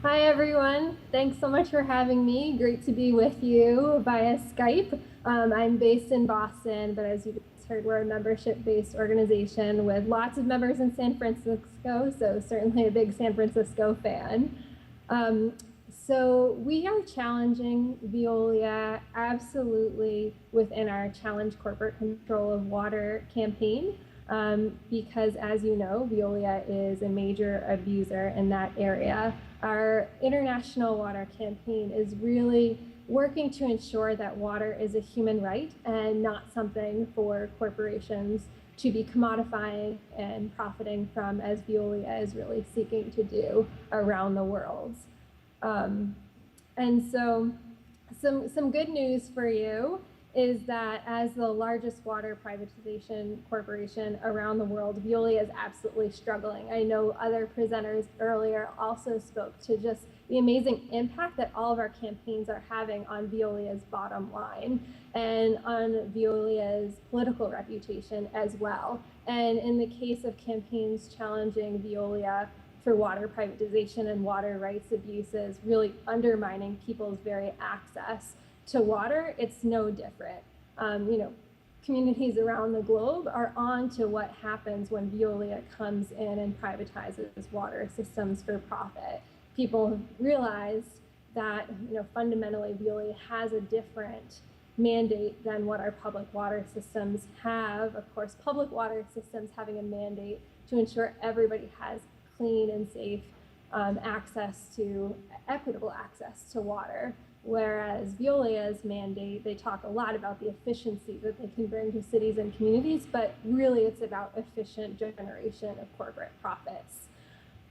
Hi, everyone. Thanks so much for having me. Great to be with you via Skype. I'm based in Boston, but as you just heard, we're a membership-based organization with lots of members in San Francisco, so certainly a big San Francisco fan. So we are challenging VEOLIA absolutely within our Challenge Corporate Control of Water campaign, because as you know, VEOLIA is a major abuser in that area. Our international water campaign is really working to ensure that water is a human right and not something for corporations to be commodifying and profiting from, as VEOLIA is really seeking to do around the world. And so some good news for you is that as the largest water privatization corporation around the world, Veolia is absolutely struggling. I know other presenters earlier also spoke to just the amazing impact that all of our campaigns are having on Veolia's bottom line and on Veolia's political reputation as well. And in the case of campaigns challenging Veolia for water privatization and water rights abuses, really undermining people's very access to water, it's no different. Communities around the globe are on to what happens when Veolia comes in and privatizes water systems for profit. People have realized that, fundamentally Veolia has a different mandate than what our public water systems have. Of course, public water systems having a mandate to ensure everybody has clean and safe equitable access to water. Whereas Veolia's mandate, they talk a lot about the efficiency that they can bring to cities and communities, but really it's about efficient generation of corporate profits.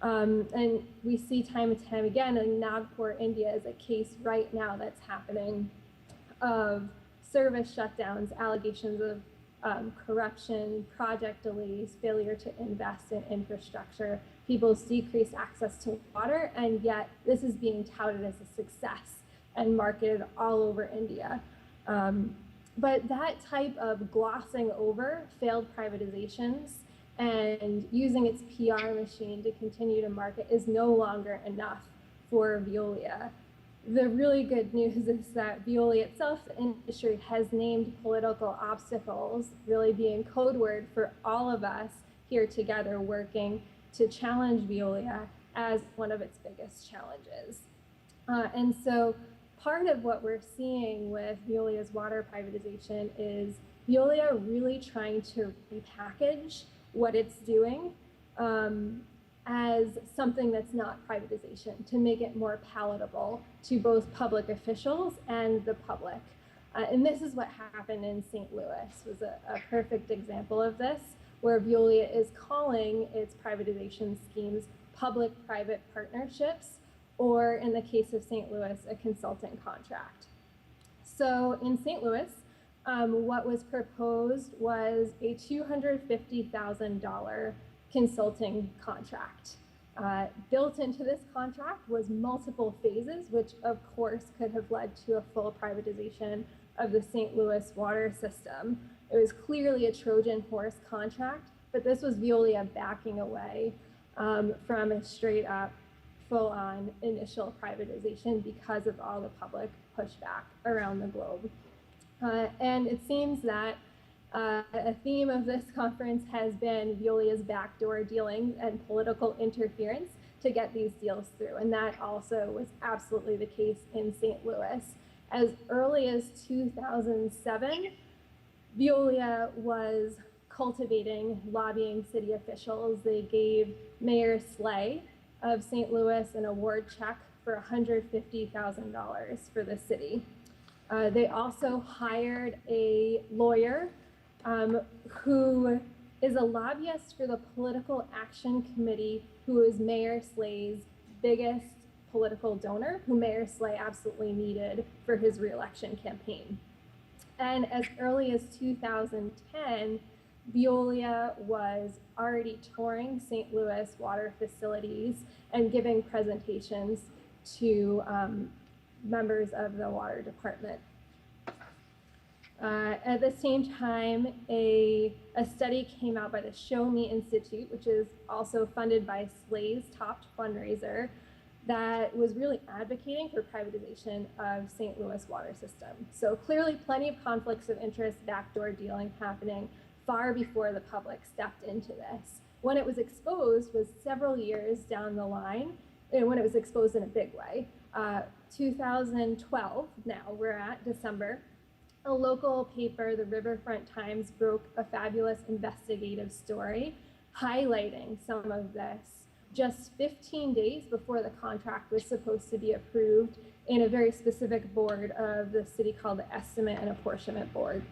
And we see time and time again, and Nagpur, India is a case right now that's happening of service shutdowns, allegations of corruption, project delays, failure to invest in infrastructure, people's decreased access to water, and yet this is being touted as a success and marketed all over India. But that type of glossing over failed privatizations and using its PR machine to continue to market is no longer enough for Veolia. The really good news is that Veolia itself, the industry, has named political obstacles, really being code word for all of us here together working to challenge Veolia as one of its biggest challenges. And so part of what we're seeing with Veolia's water privatization is Veolia really trying to repackage what it's doing as something that's not privatization, to make it more palatable to both public officials and the public. And this is what happened in St. Louis, was a perfect example of this, where Veolia is calling its privatization schemes public-private partnerships, or in the case of St. Louis, a consulting contract. So in St. Louis, what was proposed was a $250,000 consulting contract. Built into this contract was multiple phases, which of course could have led to a full privatization of the St. Louis water system. It was clearly a Trojan horse contract, but this was Veolia backing away from a straight up full-on initial privatization because of all the public pushback around the globe. And it seems that a theme of this conference has been Veolia's backdoor dealings and political interference to get these deals through. And that also was absolutely the case in St. Louis. As early as 2007, Veolia was cultivating, lobbying city officials. They gave Mayor Slay of St. Louis an award check for $150,000 for the city. They also hired a lawyer who is a lobbyist for the Political Action Committee, who is Mayor Slay's biggest political donor, who Mayor Slay absolutely needed for his reelection campaign. And as early as 2010, Veolia was already touring St. Louis water facilities and giving presentations to members of the water department. At the same time, a study came out by the Show Me Institute, which is also funded by Slay's top fundraiser, that was really advocating for privatization of St. Louis water system. So clearly plenty of conflicts of interest, backdoor dealing happening far before the public stepped into this. When it was exposed was several years down the line, and when it was exposed in a big way. 2012, now we're at December, a local paper, the Riverfront Times, broke a fabulous investigative story highlighting some of this just 15 days before the contract was supposed to be approved in a very specific board of the city called the Estimate and Apportionment Board.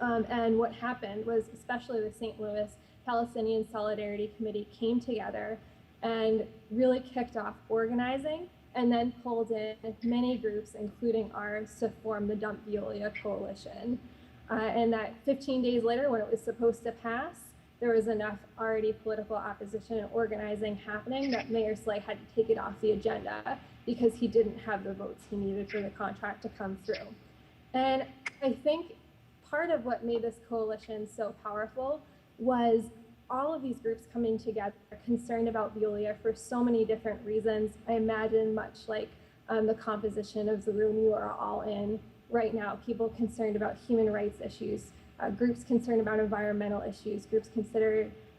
And what happened was, especially the St. Louis Palestinian Solidarity Committee came together and really kicked off organizing and then pulled in many groups, including ours, to form the Dump Veolia Coalition. And that 15 days later, when it was supposed to pass, there was enough already political opposition and organizing happening that Mayor Slay had to take it off the agenda because he didn't have the votes he needed for the contract to come through. And I think part of what made this coalition so powerful was all of these groups coming together, concerned about Veolia for so many different reasons. I imagine much like the composition of the room you are all in right now, people concerned about human rights issues, groups concerned about environmental issues, groups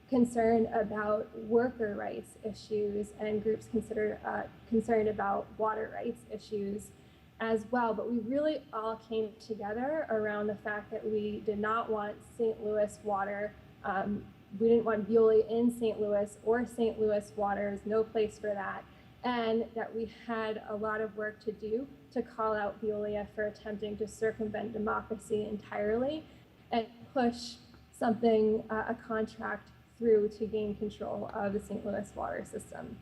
concerned about worker rights issues, and groups concerned about water rights issues as well. But we really all came together around the fact that we did not want St. Louis water. We didn't want Veolia in St. Louis or St. Louis waters, no place for that. And that we had a lot of work to do to call out Veolia for attempting to circumvent democracy entirely and push something, a contract through to gain control of the St. Louis water system.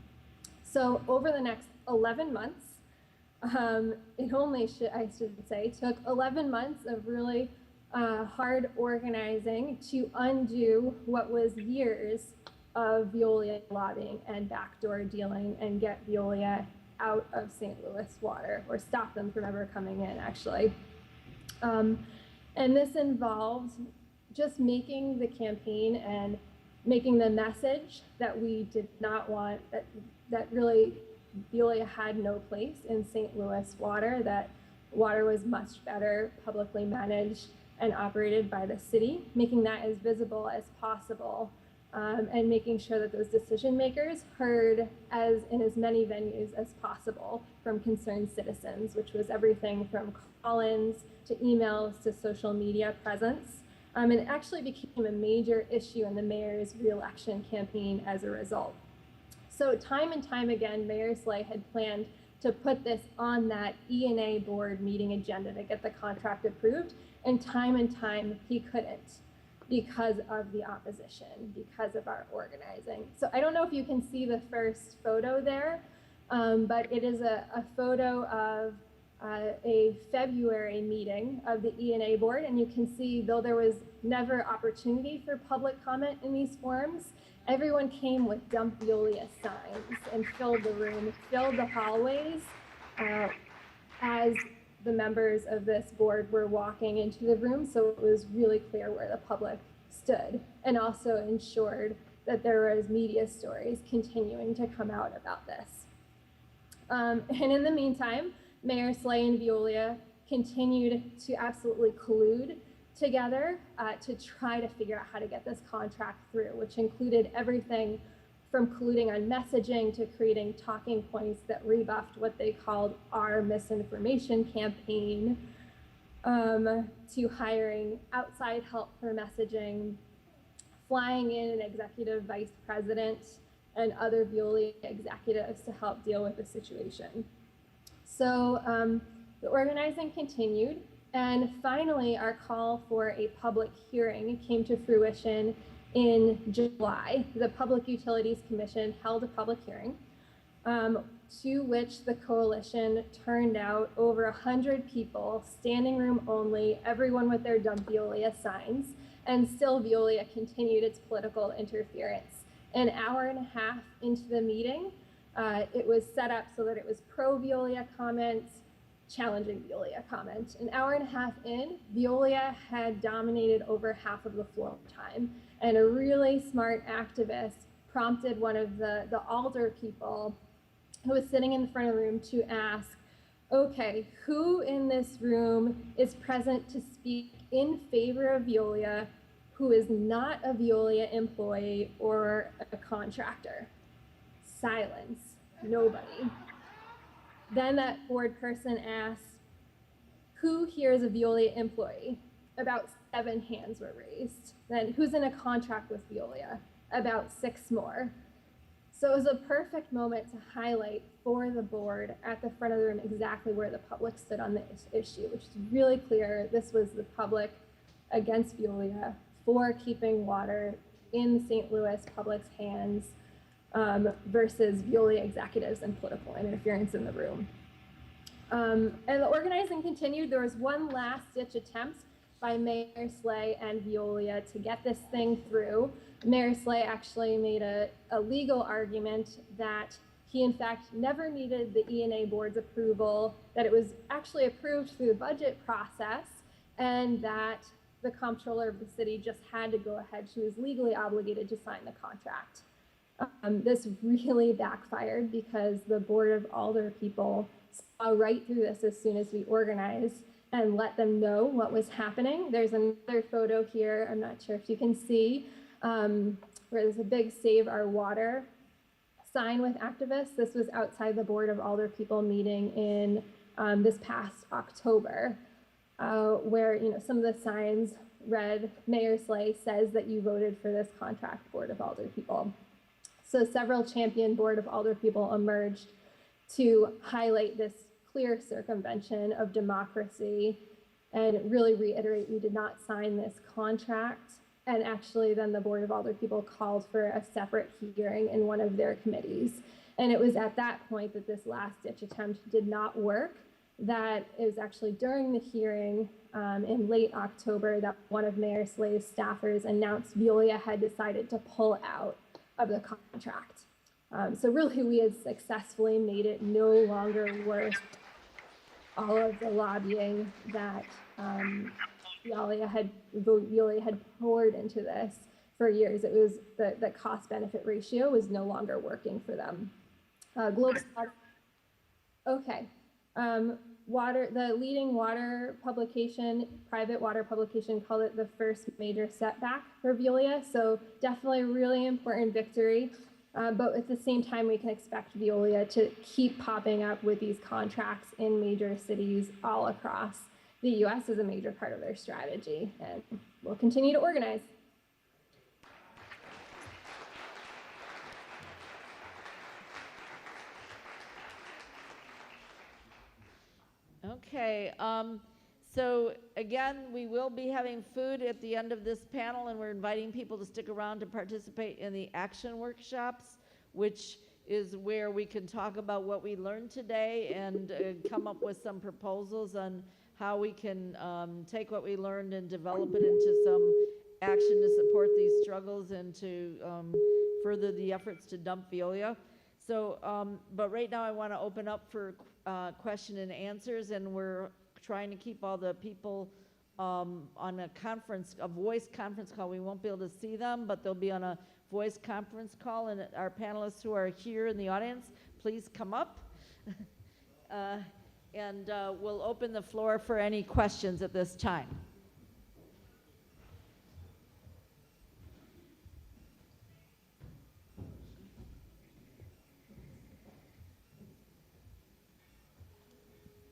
So over the next 11 months, it only, I should say, took 11 months of really hard organizing to undo what was years of Veolia lobbying and backdoor dealing and get Veolia out of St. Louis water, or stop them from ever coming in, actually. And this involved just making the campaign and making the message that we did not want, that really Veolia had no place in St. Louis water, that water was much better publicly managed and operated by the city, making that as visible as possible, and making sure that those decision makers heard in as many venues as possible from concerned citizens, which was everything from call-ins to emails to social media presence. And it actually became a major issue in the mayor's re-election campaign as a result. So time and time again, Mayor Slay had planned to put this on that E&A board meeting agenda to get the contract approved, and time he couldn't because of the opposition, because of our organizing. So I don't know if you can see the first photo there, but it is a photo of a February meeting of the E&A board, and you can see, though there was never opportunity for public comment in these forums, everyone came with Dump Veolia signs and filled the room, filled the hallways as the members of this board were walking into the room, so it was really clear where the public stood, and also ensured that there was media stories continuing to come out about this. And in the meantime, Mayor Slay and Veolia continued to absolutely collude together to try to figure out how to get this contract through, which included everything from colluding on messaging to creating talking points that rebuffed what they called our misinformation campaign, to hiring outside help for messaging, flying in an executive vice president and other Veolia executives to help deal with the situation. So the organizing continued, and finally our call for a public hearing came to fruition in July. The Public Utilities Commission held a public hearing to which the coalition turned out over 100 people, standing room only, everyone with their Dump Veolia signs, and still Veolia continued its political interference. An hour and a half into the meeting, it was set up so that it was pro-Veolia comments, challenging Veolia comment. An hour and a half in, Veolia had dominated over half of the floor time, and a really smart activist prompted one of the alder people who was sitting in the front of the room to ask, okay, who in this room is present to speak in favor of Veolia who is not a Veolia employee or a contractor? Silence, nobody. Then that board person asked, who here is a Veolia employee? About 7 hands were raised. Then who's in a contract with Veolia? About 6 more. So it was a perfect moment to highlight for the board at the front of the room exactly where the public stood on this issue, which is really clear. This was the public against Veolia for keeping water in St. Louis public's hands, versus Veolia executives and political interference in the room. And the organizing continued. There was one last ditch attempt by Mayor Slay and Veolia to get this thing through. Mayor Slay actually made a legal argument that he in fact never needed the E&A board's approval, that it was actually approved through the budget process, and that the comptroller of the city just had to go ahead. She was legally obligated to sign the contract. This really backfired because the Board of Alder people saw right through this as soon as we organized and let them know what was happening. There's another photo here, I'm not sure if you can see, where there's a big Save Our Water sign with activists. This was outside the Board of Alder people meeting in this past October, where some of the signs read, Mayor Slay says that you voted for this contract, Board of Alder people. So several champion Board of Alder people emerged to highlight this clear circumvention of democracy and really reiterate we did not sign this contract. And actually then the Board of Alder people called for a separate hearing in one of their committees. And it was at that point that this last ditch attempt did not work, that it was actually during the hearing in late October that one of Mayor Slay's staffers announced Veolia had decided to pull out of the contract. So really we had successfully made it no longer worth all of the lobbying that Veolia had poured into this for years. It was the cost-benefit ratio was no longer working for them. Okay. The leading water publication, private water publication, called it the first major setback for Veolia. So definitely a really important victory. But at the same time, we can expect Veolia to keep popping up with these contracts in major cities all across the US as a major part of their strategy. And we'll continue to organize. Okay, so again, we will be having food at the end of this panel, and we're inviting people to stick around to participate in the action workshops, which is where we can talk about what we learned today and come up with some proposals on how we can take what we learned and develop it into some action to support these struggles and to further the efforts to dump Veolia. So, but right now I want to open up for question and answers, and we're trying to keep all the people on a voice conference call. We won't be able to see them, but they'll be on a voice conference call, and our panelists who are here in the audience, please come up. And we'll open the floor for any questions at this time.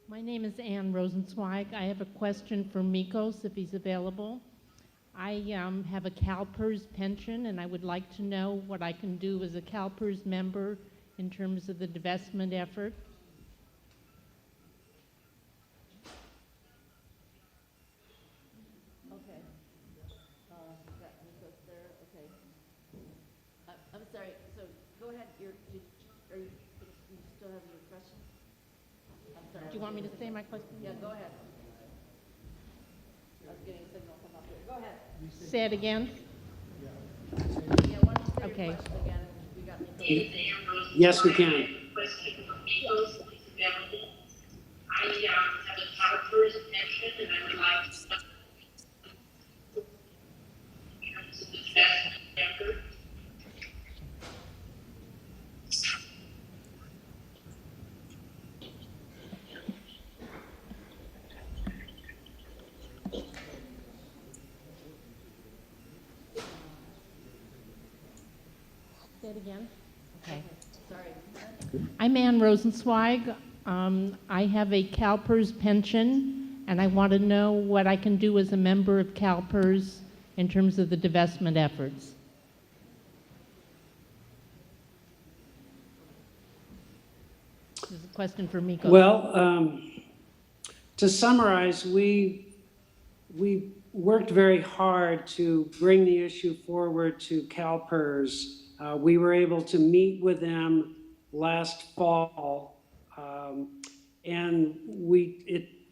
My name is Ann Rosenzweig. I have a question for Mikos, if he's available. I have a CalPERS pension, and I would like to know what I can do as a CalPERS member in terms of the divestment effort. Okay. Got Mikos there. Okay. I'm sorry. So go ahead. You still have your question? I'm sorry. Do you want me to say my question? Yeah, go ahead. I was getting a signal from up here. Go ahead. Say it again. Yeah, why don't you say your Okay. question again? We got Mikos. Yes, we can. Question for Mikos, if he's available. I have a CalPERS pension, and I would like to in terms of the investment effort. Say it again. Okay. Sorry. I'm Ann Rosenzweig. I have a CalPERS pension, and I want to know what I can do as a member of CalPERS in terms of the divestment efforts. This is a question for Mikos. Well, to summarize, we worked very hard to bring the issue forward to CalPERS We were able to meet with them last fall, and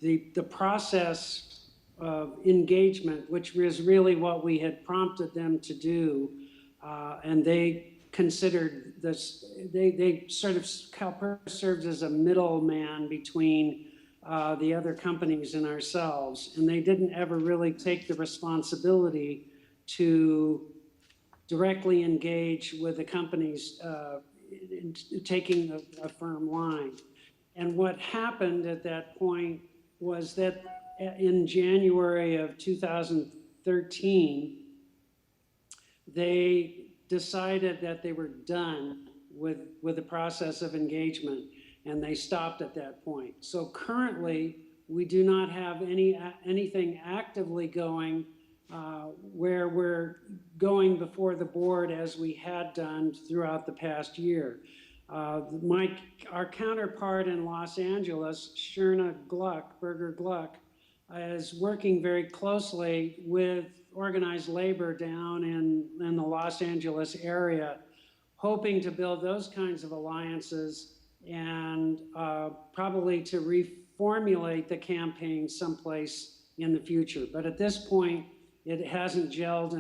the process of engagement, which was really what we had prompted them to do, and they considered this, they sort of, CalPERS served as a middleman between the other companies and ourselves, and they didn't ever really take the responsibility to directly engage with the companies in taking a firm line. And what happened at that point was that in January of 2013, they decided that they were done with the process of engagement, and they stopped at that point. So currently, we do not have anything actively going where we're going before the board as we had done throughout the past year. Our counterpart in Los Angeles, Berger Gluck, is working very closely with organized labor down in the Los Angeles area, hoping to build those kinds of alliances and probably to reformulate the campaign someplace in the future. But at this point, it hasn't gelled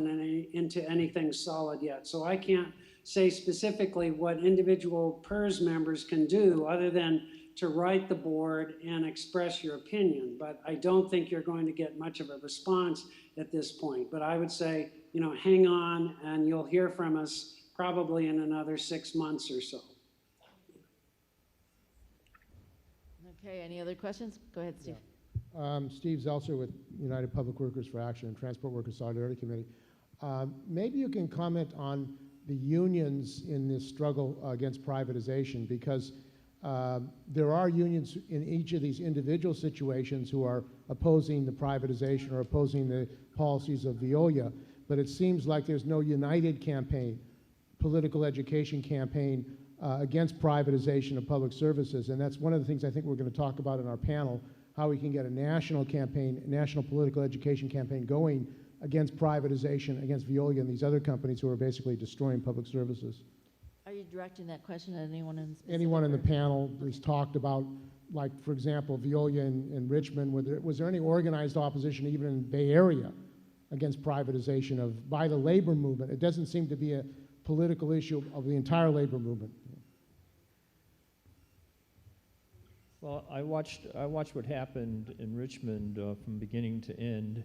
into anything solid yet. So I can't say specifically what individual PERS members can do other than to write the board and express your opinion. But I don't think you're going to get much of a response at this point. But I would say, you know, hang on and you'll hear from us probably in another 6 months or so. Okay, any other questions? Go ahead, Steve. Steve Zeltzer with United Public Workers for Action and Transport Workers Solidarity Committee. Maybe you can comment on the unions in this struggle against privatization, because there are unions in each of these individual situations who are opposing the privatization or opposing the policies of VEOLIA, but it seems like there's no united campaign, political education campaign against privatization of public services, and that's one of the things I think we're going to talk about in our panel, how we can get a national campaign, national political education campaign going against privatization, against VEOLIA and these other companies who are basically destroying public services. Are you directing that question at anyone in specific? Anyone in the panel has talked about, like, for example, VEOLIA in Richmond. Was there any organized opposition even in the Bay Area against privatization by the labor movement? It doesn't seem to be a political issue of the entire labor movement. Well, I watched what happened in Richmond from beginning to end,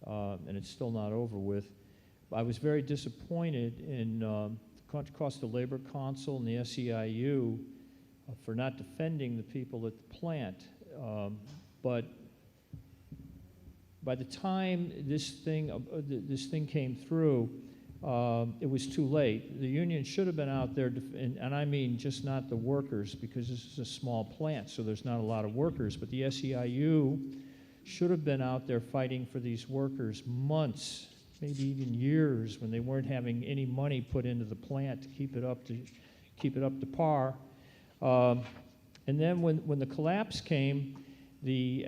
and it's still not over with. I was very disappointed in the Coastal Labor Council and the SEIU for not defending the people at the plant. But by the time this thing came through, it was too late. The union should have been out there, and I mean just not the workers, because this is a small plant, so there's not a lot of workers, but the SEIU should have been out there fighting for these workers months, maybe even years, when they weren't having any money put into the plant to keep it up to par. And then when the collapse came, the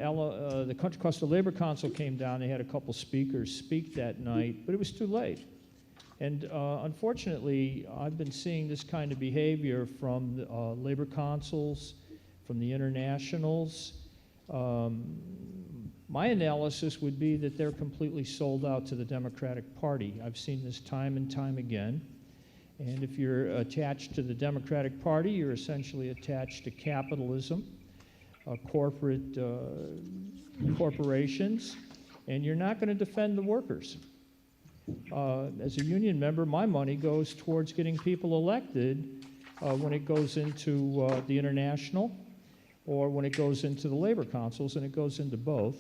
Coastal Labor Council came down. They had a couple speakers speak that night, but it was too late. And unfortunately, I've been seeing this kind of behavior from the, labor councils, from the internationals. My analysis would be that they're completely sold out to the Democratic Party. I've seen this time and time again. And if you're attached to the Democratic Party, you're essentially attached to capitalism, corporations, and you're not going to defend the workers. As a union member, my money goes towards getting people elected when it goes into the international or when it goes into the labor councils, and it goes into both.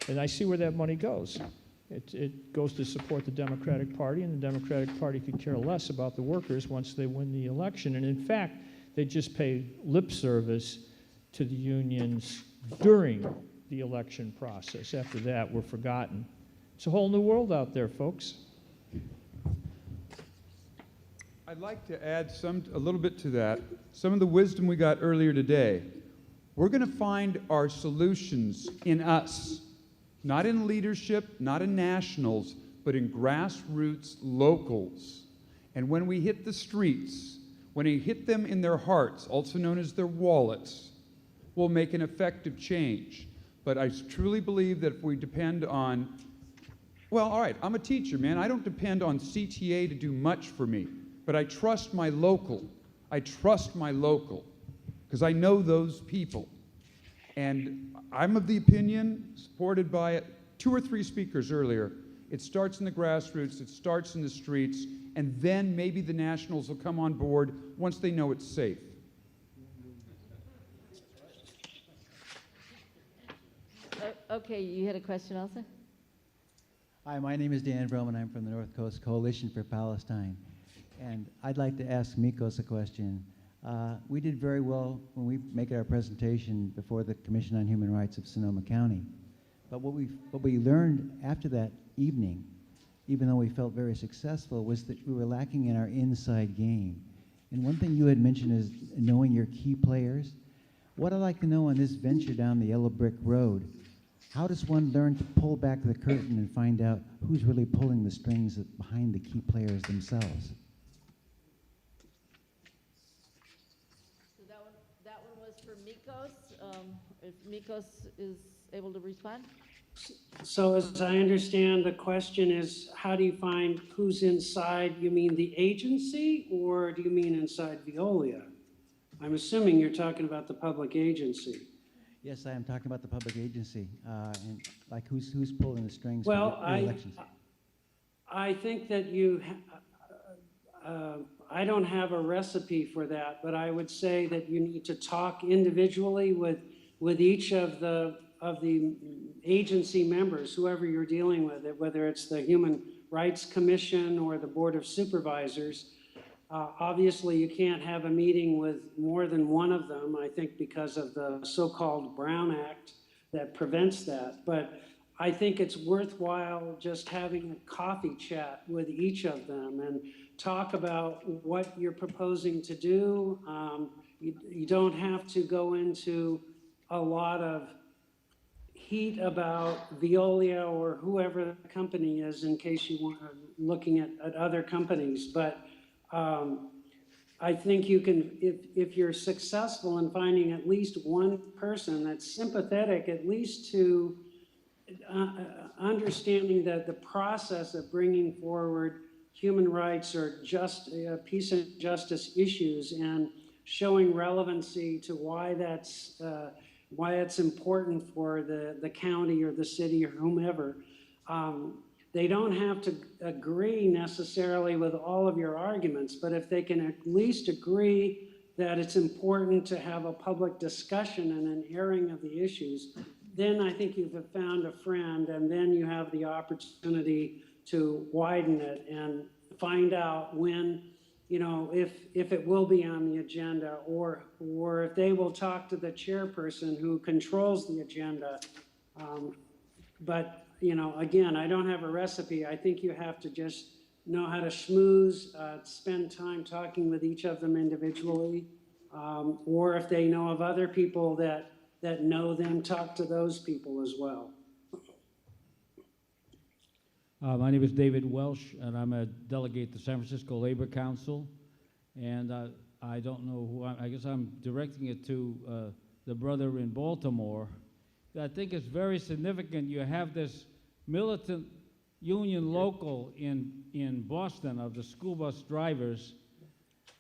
And I see where that money goes. It goes to support the Democratic Party, and the Democratic Party could care less about the workers once they win the election. And in fact, they just pay lip service to the unions during the election process. After that, we're forgotten. It's a whole new world out there, folks. I'd like to add a little bit to that. Some of the wisdom we got earlier today. We're going to find our solutions in us, not in leadership, not in nationals, but in grassroots locals. And when we hit the streets, when we hit them in their hearts, also known as their wallets, we'll make an effective change. But I truly believe that if we depend on, well, all right, I'm a teacher, man. I don't depend on CTA to do much for me, but I trust my local. I trust my local because I know those people. And I'm of the opinion, supported by 2 or 3 speakers earlier, it starts in the grassroots, it starts in the streets, and then maybe the nationals will come on board once they know it's safe. Okay, you had a question also? Hi, my name is Dan Vroman. I'm from the North Coast Coalition for Palestine. And I'd like to ask Mikos a question. We did very well when we make our presentation before the Commission on Human Rights of Sonoma County. But what we learned after that evening, even though we felt very successful, was that we were lacking in our inside game. And one thing you had mentioned is knowing your key players. What I'd like to know on this venture down the yellow brick road, how does one learn to pull back the curtain and find out who's really pulling the strings behind the key players themselves? So that one was for Mikos. If Mikos is able to respond. So as I understand, the question is, how do you find who's inside? You mean the agency, or do you mean inside Veolia? I'm assuming you're talking about the public agency. Yes, I am talking about the public agency, and like who's pulling the strings Well, for the elections? I think that I don't have a recipe for that, but I would say that you need to talk individually with each of the agency members, whoever you're dealing with, whether it's the Human Rights Commission or the Board of Supervisors. Obviously, you can't have a meeting with more than one of them, I think because of the so-called Brown Act that prevents that. But I think it's worthwhile just having a coffee chat with each of them and talk about what you're proposing to do. You don't have to go into a lot of heat about Veolia or whoever the company is in case you want looking at other companies. But I think you can, if you're successful in finding at least one person that's sympathetic, at least to understanding that the process of bringing forward human rights or peace and justice issues and showing relevancy to why it's important for the county or the city or whomever. They don't have to agree necessarily with all of your arguments, but if they can at least agree that it's important to have a public discussion and an airing of the issues, then I think you've found a friend, and then you have the opportunity to widen it and find out when, if it will be on the agenda, or if they will talk to the chairperson who controls the agenda. But again, I don't have a recipe. I think you have to just know how to schmooze, spend time talking with each of them individually, or if they know of other people that know them, talk to those people as well. My name is David Welsh, and I'm a delegate to San Francisco Labor Council. And I don't know who, I guess I'm directing it to the brother in Baltimore. I think it's very significant. You have this militant union local in Boston of the school bus drivers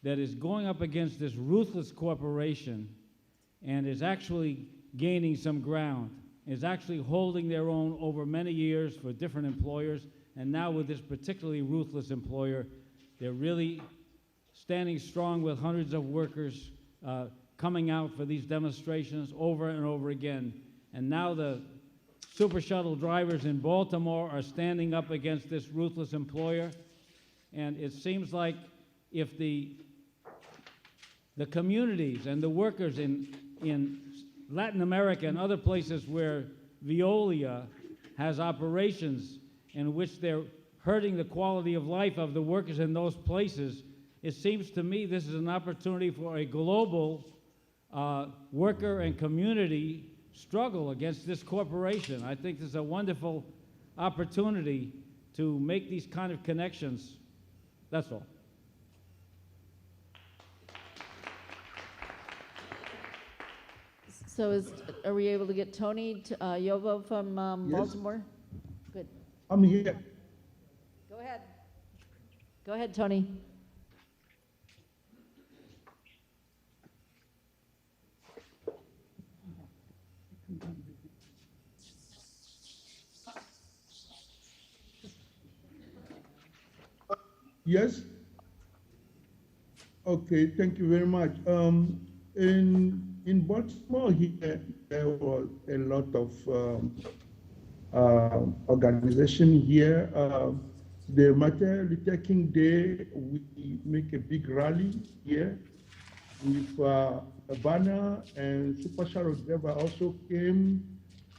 that is going up against this ruthless corporation and is actually gaining some ground, is actually holding their own over many years for different employers, and now with this particularly ruthless employer, they're really standing strong with hundreds of workers coming out for these demonstrations over and over again. And now the super shuttle drivers in Baltimore are standing up against this ruthless employer. And it seems like if the communities and the workers in Latin America and other places where Veolia has operations in which they're hurting the quality of life of the workers in those places, it seems to me this is an opportunity for a global worker and community struggle against this corporation. I think this is a wonderful opportunity to make these kind of connections. That's all. So are we able to get Tony Yovo from Yes. Baltimore? Good. I'm here. Go ahead. Go ahead, Tony. Yes. Okay, thank you very much. In Baltimore here, there was a lot of organization here. The Martin Luther King Day, we make a big rally here with a banner, and Super Shadow Driver also came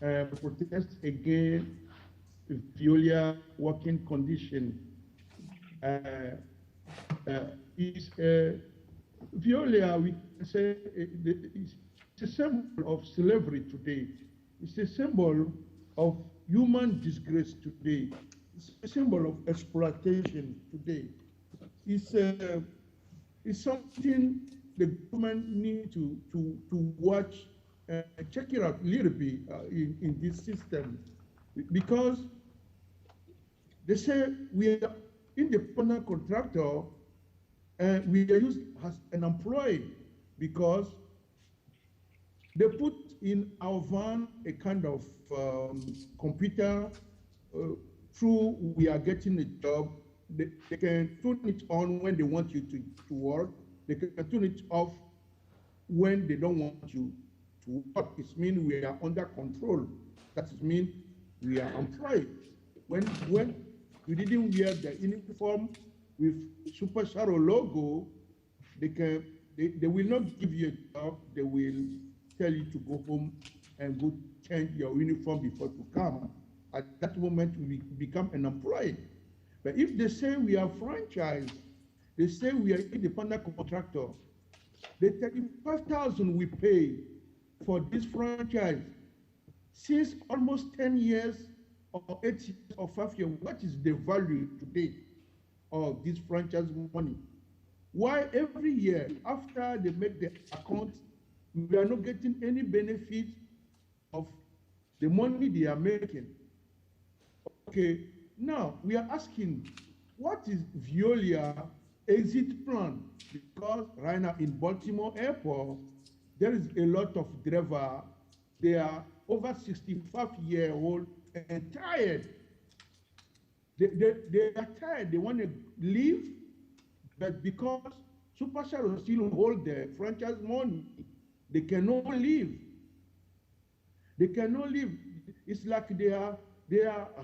protest against VEOLIA working condition. Is VEOLIA, we can say, it's a symbol of slavery today. It's a symbol of human disgrace today. It's a symbol of exploitation today. It's something the government need to watch and check it out a little bit in this system, because they say we are independent contractor and we are used as an employee because they put in our van a kind of computer through we are getting a job. They can turn it on when they want you to work. They can turn it off when they don't want you to work. It means we are under control. That means we are employed. When you didn't wear the uniform with Super Shadow logo, they will not give you a job. They will tell you to go home and go change your uniform before to come. At that moment, we become an employee. But if they say we are franchise, they say we are independent contractor, the 35,000 we pay for this franchise, since almost 10 years or 8 years or 5 years, what is the value today of this franchise money? Why every year after they make the account, we are not getting any benefit of the money they are making? Okay, now we are asking, what is VEOLIA exit plan? Because right now in Baltimore Airport, there is a lot of drivers. They are over 65-year-old and tired. They are tired. They want to leave, but because Super Shadow still hold the franchise money, they cannot leave. They cannot leave. It's like they are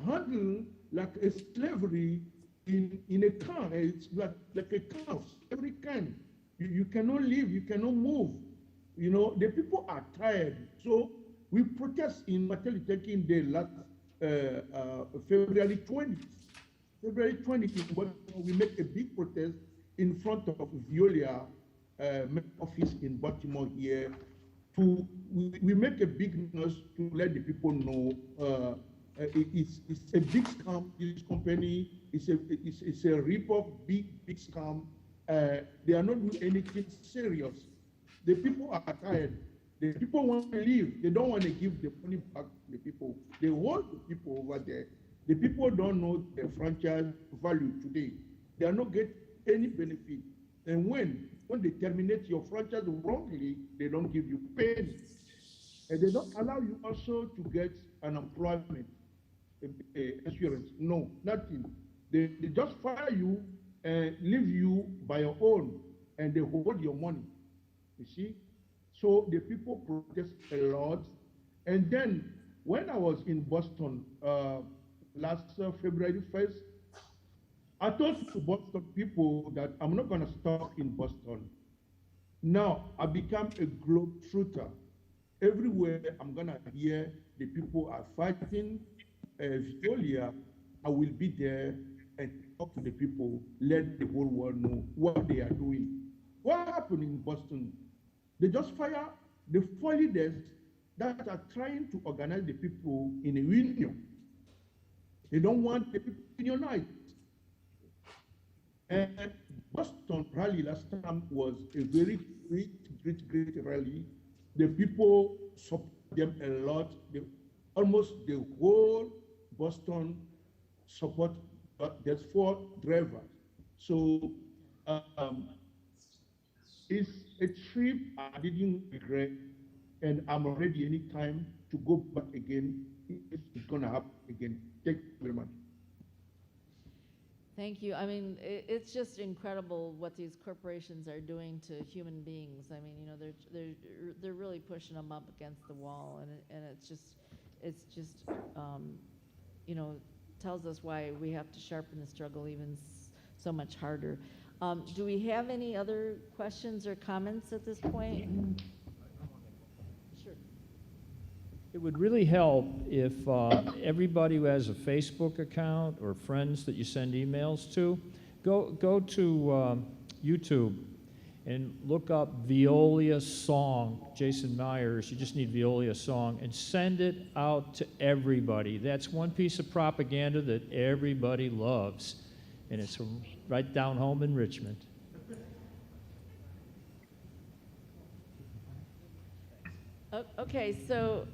handled like a slavery in a camp. It's like a camp, every kind. You cannot leave, you cannot move. You know, the people are tired. So we protest in Martin Luther King Day last February 20th. February 20th, we make a big protest in front of VEOLIA office in Baltimore here. We make a big noise to let the people know it's a big scam. This company is a rip-off, big scam. They are not doing anything serious. The people are tired. The people want to leave. They don't want to give the money back to the people. They hold the people over there. The people don't know the franchise value today. They are not getting any benefit. And when they terminate your franchise wrongly, they don't give you pay. And they don't allow you also to get an employment assurance. No, nothing. They just fire you and leave you by your own, and they hold your money. You see? So the people protest a lot. And then when I was in Boston last February 1st, I told the Boston people that I'm not going to stop in Boston. Now I become a globetrotter. Everywhere I'm going to hear the people are fighting VEOLIA, I will be there and talk to the people, let the whole world know what they are doing. What happened in Boston? They just fire the 4 leaders that are trying to organize the people in a union. They don't want the people unionized. And Boston rally last time was a very great rally. The people support them a lot. Almost the whole Boston support. There's 4 drivers. So it's a trip I didn't regret, and I'm ready anytime to go back again if it's gonna happen again. Thank you very much. Thank you. I mean, it's just incredible what these corporations are doing to human beings. I mean, you know, they're really pushing them up against the wall, and it's just you know, tells us why we have to sharpen the struggle even so much harder. Do we have any other questions or comments at this point? Sure. It would really help if everybody who has a Facebook account or friends that you send emails to, go to YouTube and look up VEOLIA song, Jason Myers. You just need VEOLIA song, and send it out to everybody. That's one piece of propaganda that everybody loves, and it's from right down home in Richmond. Okay, so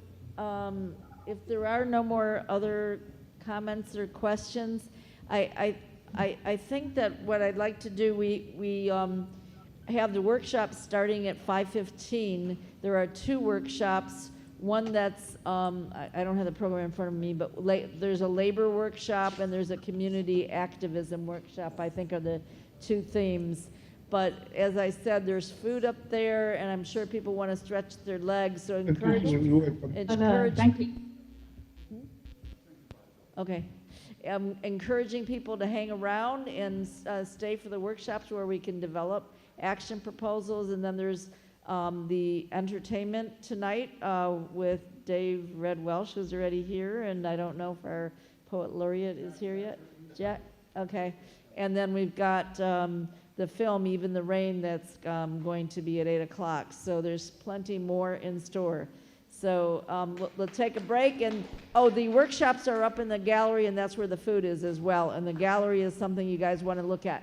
if there are no more other comments or questions, I think that what I'd like to do, we have the workshop starting at 5:15. There are 2 workshops. One that's, I don't have the program in front of me, but there's a labor workshop and there's a community activism workshop, I think are the 2 themes. But as I said, there's food up there, and I'm sure people want to stretch their legs, so encourage Thank you. Okay. Encouraging people to hang around and stay for the workshops where we can develop action proposals. And then there's the entertainment tonight with Dave Red Welsh, who's already here, and I don't know if our poet laureate is here yet. Jack? Okay. And then we've got the film, Even the Rain, that's going to be at 8 o'clock. So there's plenty more in store. So we'll take a break. And, oh, the workshops are up in the gallery, and that's where the food is as well. And the gallery is something you guys want to look at.